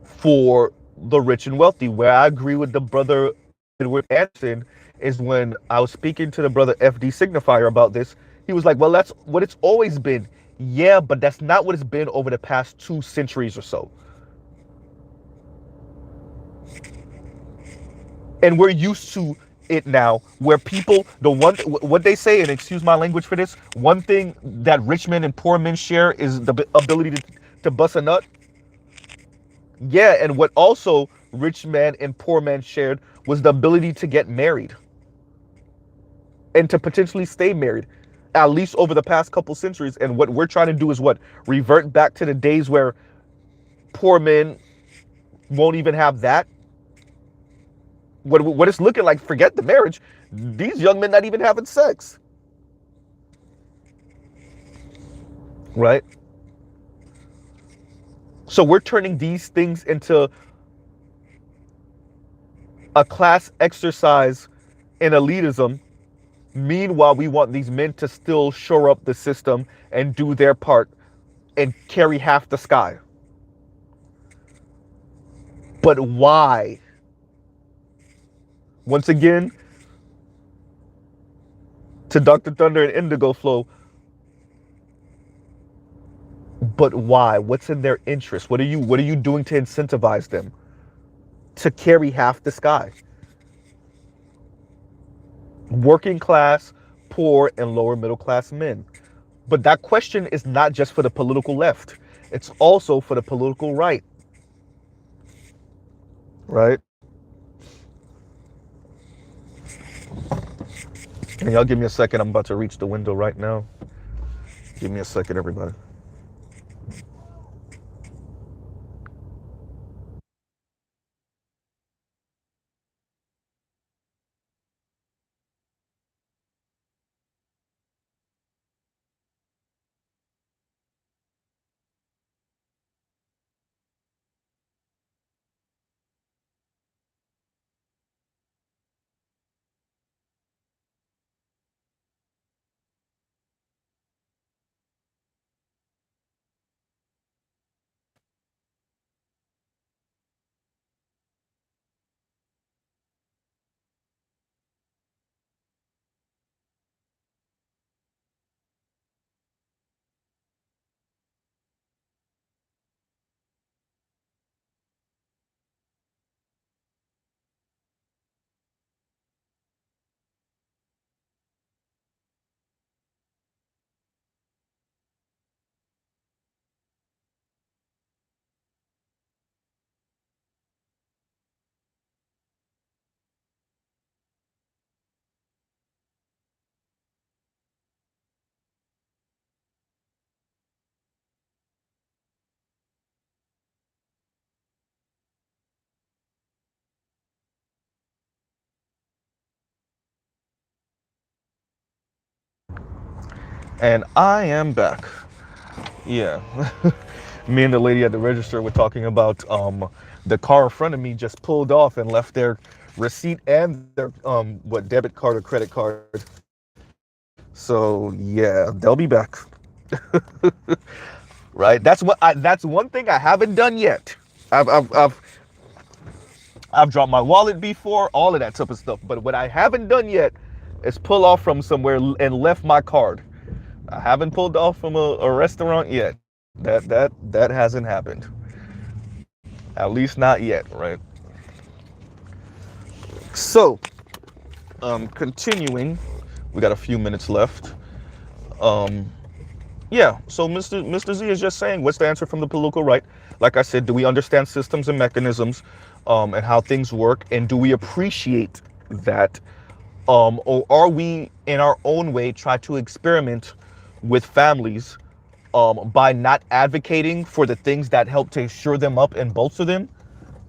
for the rich and wealthy. Where I agree with the brother Edward Anderson is when I was speaking to the brother FD Signifier about this. He was like, "Well, that's what it's always been. Yeah, but that's not what it's been over the past 2 centuries or so. And we're used to it now, where people, what they say, and excuse my language for this, one thing that rich men and poor men share is the ability to bust a nut. Yeah, and what also rich man and poor man shared was the ability to get married and to potentially stay married, at least over the past couple centuries. And what we're trying to do is what? Revert back to the days where poor men won't even have that. What it's looking like, forget the marriage, these young men not even having sex, right? So we're turning these things into a class exercise in elitism. Meanwhile, we want these men to still shore up the system and do their part and carry half the sky. But why? Once again, to Dr. Thunder and Indigo Flow, but why? What's in their interest? What are you doing to incentivize them to carry half the sky? Working class, poor, and lower middle class men. But that question is not just for the political left. It's also for the political right. Right? And y'all give me a second. I'm about to reach the window right now. Give me a second, everybody. And I am back. Yeah. Me and the lady at the register were talking about the car in front of me just pulled off and left their receipt and their debit card or credit card. So yeah, they'll be back. Right? That's one thing I haven't done yet. I've dropped my wallet before, all of that type of stuff. But what I haven't done yet is pull off from somewhere and left my card. I haven't pulled off from a restaurant yet. That hasn't happened. At least not yet, right? So, continuing, we got a few minutes left. Yeah, so Mr. Z is just saying, what's the answer from the political right? Like I said, do we understand systems and mechanisms and how things work? And do we appreciate that? Or are we, in our own way, try to experiment with families by not advocating for the things that help to shore them up and bolster them?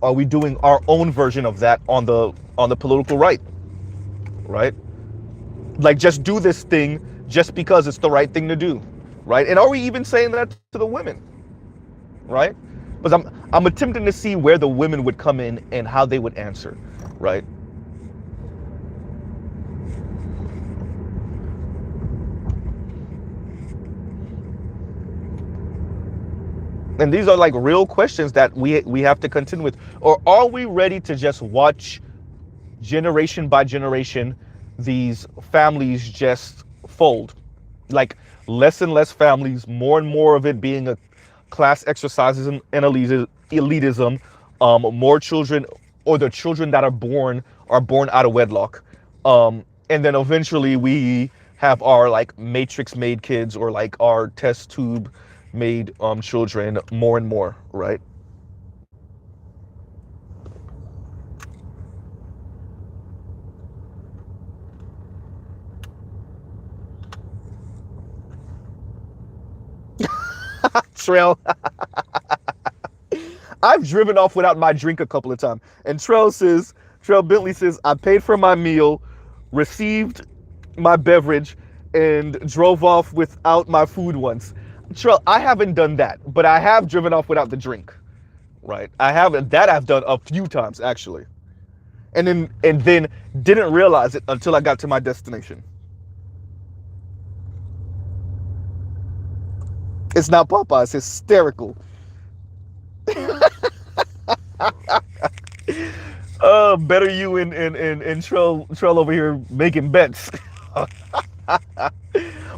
Are we doing our own version of that on the political right? Right? Like, just do this thing just because it's the right thing to do. Right? And are we even saying that to the women? Right? Because I'm attempting to see where the women would come in and how they would answer. Right? And these are like real questions that we have to contend with. Or are we ready to just watch generation by generation these families just fold? Like less and less families, more and more of it being a class exercises and elitism, more children, or the children that are born out of wedlock. And then eventually we have our like matrix made kids, or like our test tube made children, more and more, right? Trail, I've driven off without my drink a couple of times. And Trail Bentley says, I paid for my meal, received my beverage, and drove off without my food once. Trail, I haven't done that, but I have driven off without the drink, right? I haven't. That I've done a few times, actually. And then didn't realize it until I got to my destination. It's not Popeye, it's hysterical. Better you and Trell over here making bets.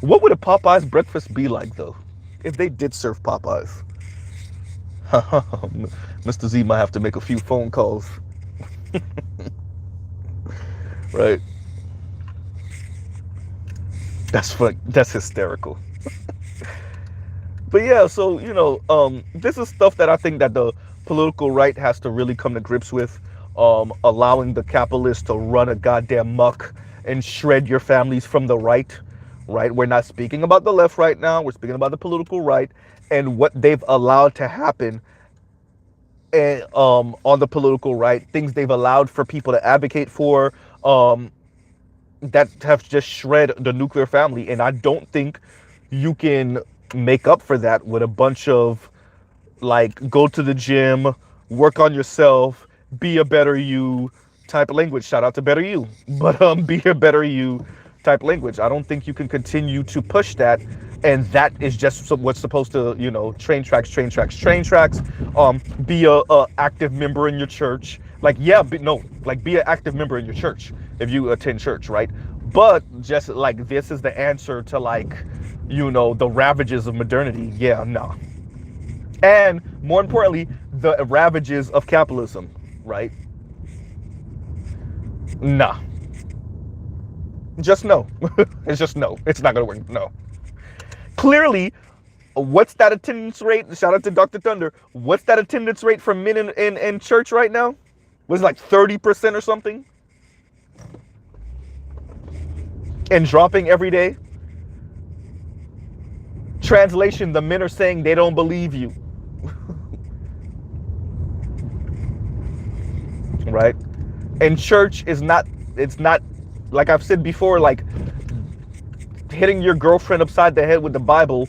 What would a Popeyes breakfast be like, though, if they did serve Popeyes? Mr. Z might have to make a few phone calls. Right? That's fun. That's hysterical. But yeah, so this is stuff that I think that the political right has to really come to grips with. Allowing the capitalists to run a goddamn muck and shred your families from the right. Right? We're not speaking about the left right now. We're speaking about the political right and what they've allowed to happen. And on the political right, things they've allowed for people to advocate for, that have just shred the nuclear family. And I don't think you can make up for that with a bunch of like go to the gym, work on yourself, be a better you type of language. Shout out to Better You, but be a better you type language. I don't think you can continue to push that, and that is just what's supposed to, train tracks. Be a active member in your church. Like, yeah, be an active member in your church if you attend church, right? But just like this is the answer to like, the ravages of modernity. Yeah, no. And more importantly, the ravages of capitalism, right? Nah. Just no. It's just no. It's not gonna work. No. Clearly, what's that attendance rate? Shout out to Dr. Thunder. What's that attendance rate for men in church right now? Was it like 30% or something? And dropping every day? Translation, the men are saying they don't believe you. Right? And church is not, it's not, like I've said before, like hitting your girlfriend upside the head with the Bible.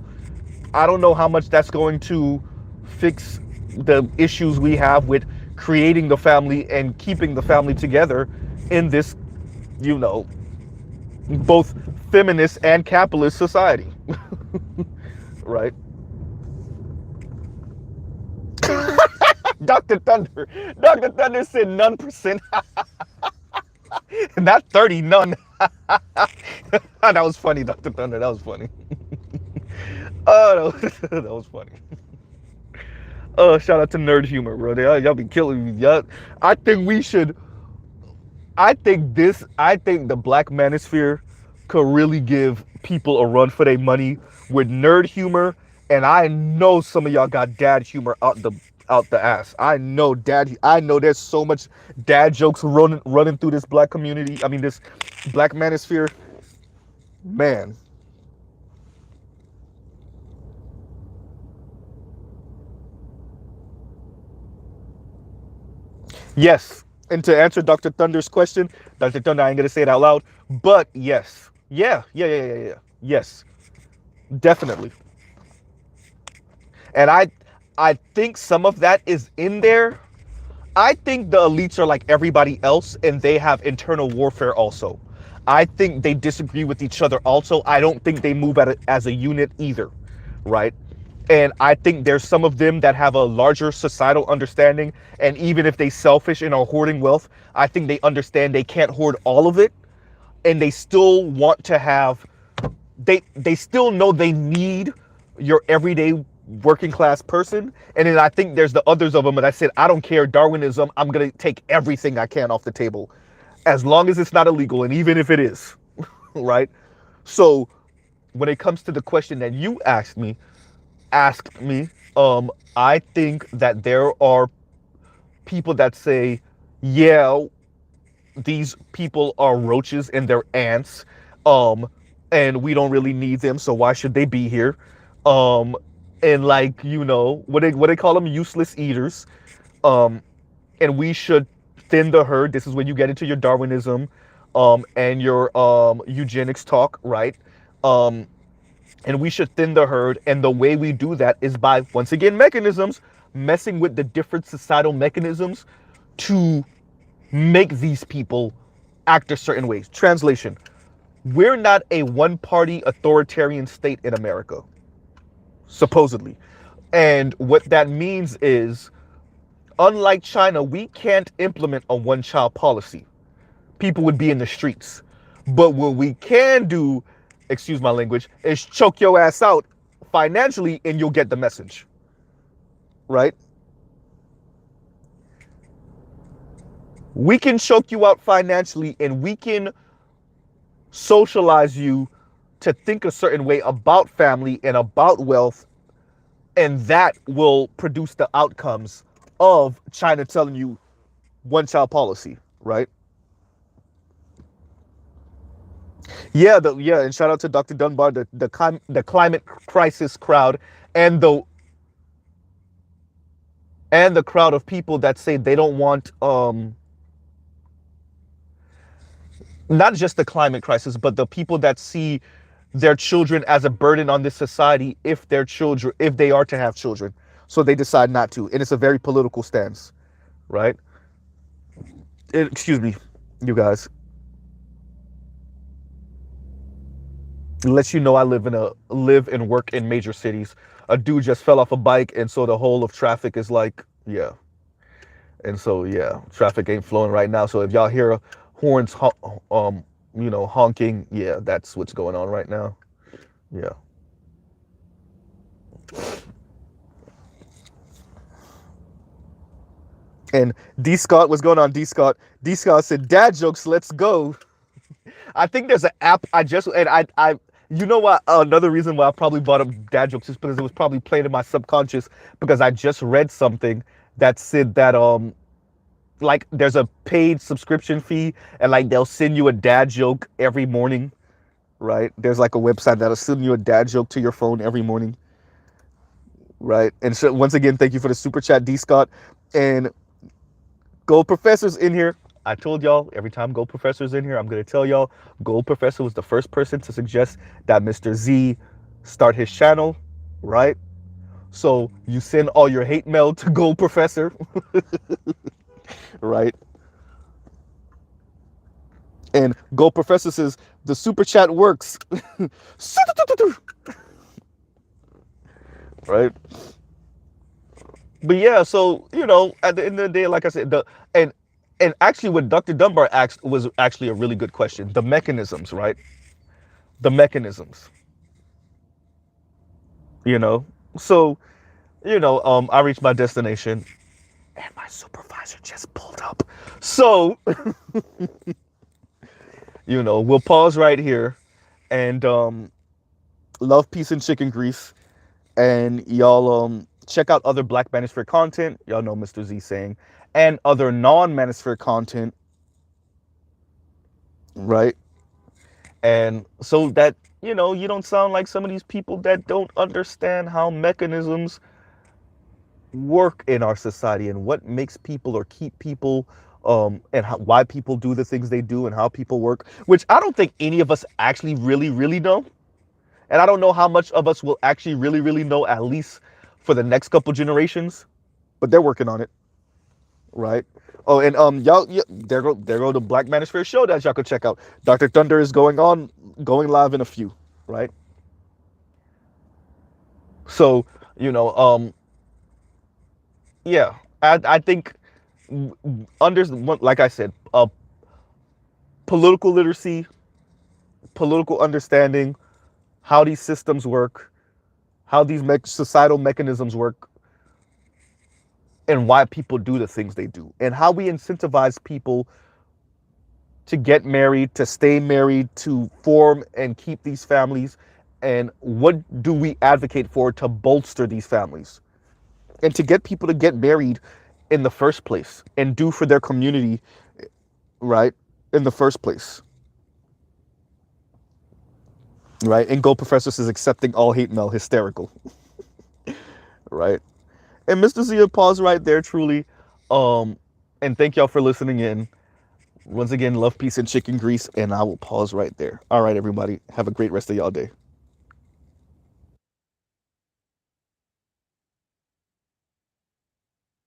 I don't know how much that's going to fix the issues we have with creating the family and keeping the family together in this, both feminist and capitalist society. Right? Dr. Thunder said none percent. Not 30, none. That was funny, Dr. Thunder. That was funny. Oh, that was funny. Shout out to Nerd Humor, bro. Y'all be killing me. Y'all, I think the Black Manosphere could really give people a run for their money with nerd humor. And I know some of y'all got dad humor out the ass. I know there's so much dad jokes running through this black community. I mean, this Black Manosphere. Man. Yes. And to answer Dr. Thunder's question, Dr. Thunder, I ain't gonna say it out loud, but yes. Yeah. Yes. Definitely. And I think some of that is in there. I think the elites are like everybody else, and they have internal warfare also. I think they disagree with each other also. I don't think they move as a unit either, right? And I think there's some of them that have a larger societal understanding, and even if they selfish and are hoarding wealth, I think they understand they can't hoard all of it, and they still want to have they still know they need your everyday working class person. And then I think there's the others of them that I said, I don't care, Darwinism, I'm gonna take everything I can off the table as long as it's not illegal, and even if it is, right? So when it comes to the question that you asked me, I think that there are people that say, yeah, these people are roaches and they're ants, um, and we don't really need them, so why should they be here? Um, and like, what they call them, useless eaters. Um, and we should thin the herd. This is when you get into your Darwinism, and your eugenics talk, right? Um, and we should thin the herd, and the way we do that is by, once again, mechanisms, messing with the different societal mechanisms to make these people act a certain way. Translation: we're not a one-party authoritarian state in America, supposedly. And what that means is, unlike China, we can't implement a one-child policy. People would be in the streets. But what we can do, excuse my language, is choke your ass out financially and you'll get the message. Right? We can choke you out financially, and we can socialize you to think a certain way about family and about wealth, and that will produce the outcomes of China telling you one child policy, right? And shout out to Dr. Dunbar, the climate crisis crowd, and the crowd of people that say they don't want not just the climate crisis, but the people that see their children as a burden on this society if they are to have children, so they decide not to. And it's a very political stance, right? Excuse me, you guys. It lets you know I live and work in major cities. A dude just fell off a bike, and so the whole of traffic is like, yeah. And so, yeah, traffic ain't flowing right now. So if y'all hear horns, honking, yeah, that's what's going on right now. Yeah. And D Scott, what's going on, D Scott? D Scott said, "Dad jokes, let's go." I think there's an app I just and I you know what? Another reason why I probably brought up dad jokes is because it was probably playing in my subconscious, because I just read something that said that like there's a paid subscription fee, and like they'll send you a dad joke every morning, right? There's like a website that'll send you a dad joke to your phone every morning, right? And so once again, thank you for the super chat, D Scott. And Gold Professor's in here. I told y'all, every time Gold Professor's in here, I'm going to tell y'all, Gold Professor was the first person to suggest that Mr. Z start his channel, right? So you send all your hate mail to Gold Professor, right? And Gold Professor says, the super chat works. Right? But yeah, so, at the end of the day, like I said, and actually what Dr. Dunbar asked was actually a really good question. The mechanisms, right? The mechanisms. So, I reached my destination and my supervisor just pulled up. So, we'll pause right here and love, peace, and chicken grease. And y'all check out other Black Manosphere content. Y'all know Mr. Z saying, and other non-Manosphere content, right? And so that, you don't sound like some of these people that don't understand how mechanisms work in our society and what makes people or keep people, and why people do the things they do and how people work, which I don't think any of us actually really, really know. And I don't know how much of us will actually really, really know, at least for the next couple generations, but they're working on it, right? Oh, and y'all, yeah, there go the Black Manosphere show that y'all could check out. Dr. Thunder is going live in a few, right? So, yeah, I think like I said, political literacy, political understanding, how these systems work, how these societal mechanisms work, and why people do the things they do, and how we incentivize people to get married, to stay married, to form and keep these families, and what do we advocate for to bolster these families and to get people to get married in the first place and do for their community, right, in the first place, right? And Go Professor says accepting all hate mail, hysterical, right? And Mr. Zia, pause right there, truly. And thank y'all for listening in. Once again, love, peace, and chicken grease. And I will pause right there. All right, everybody. Have a great rest of y'all day.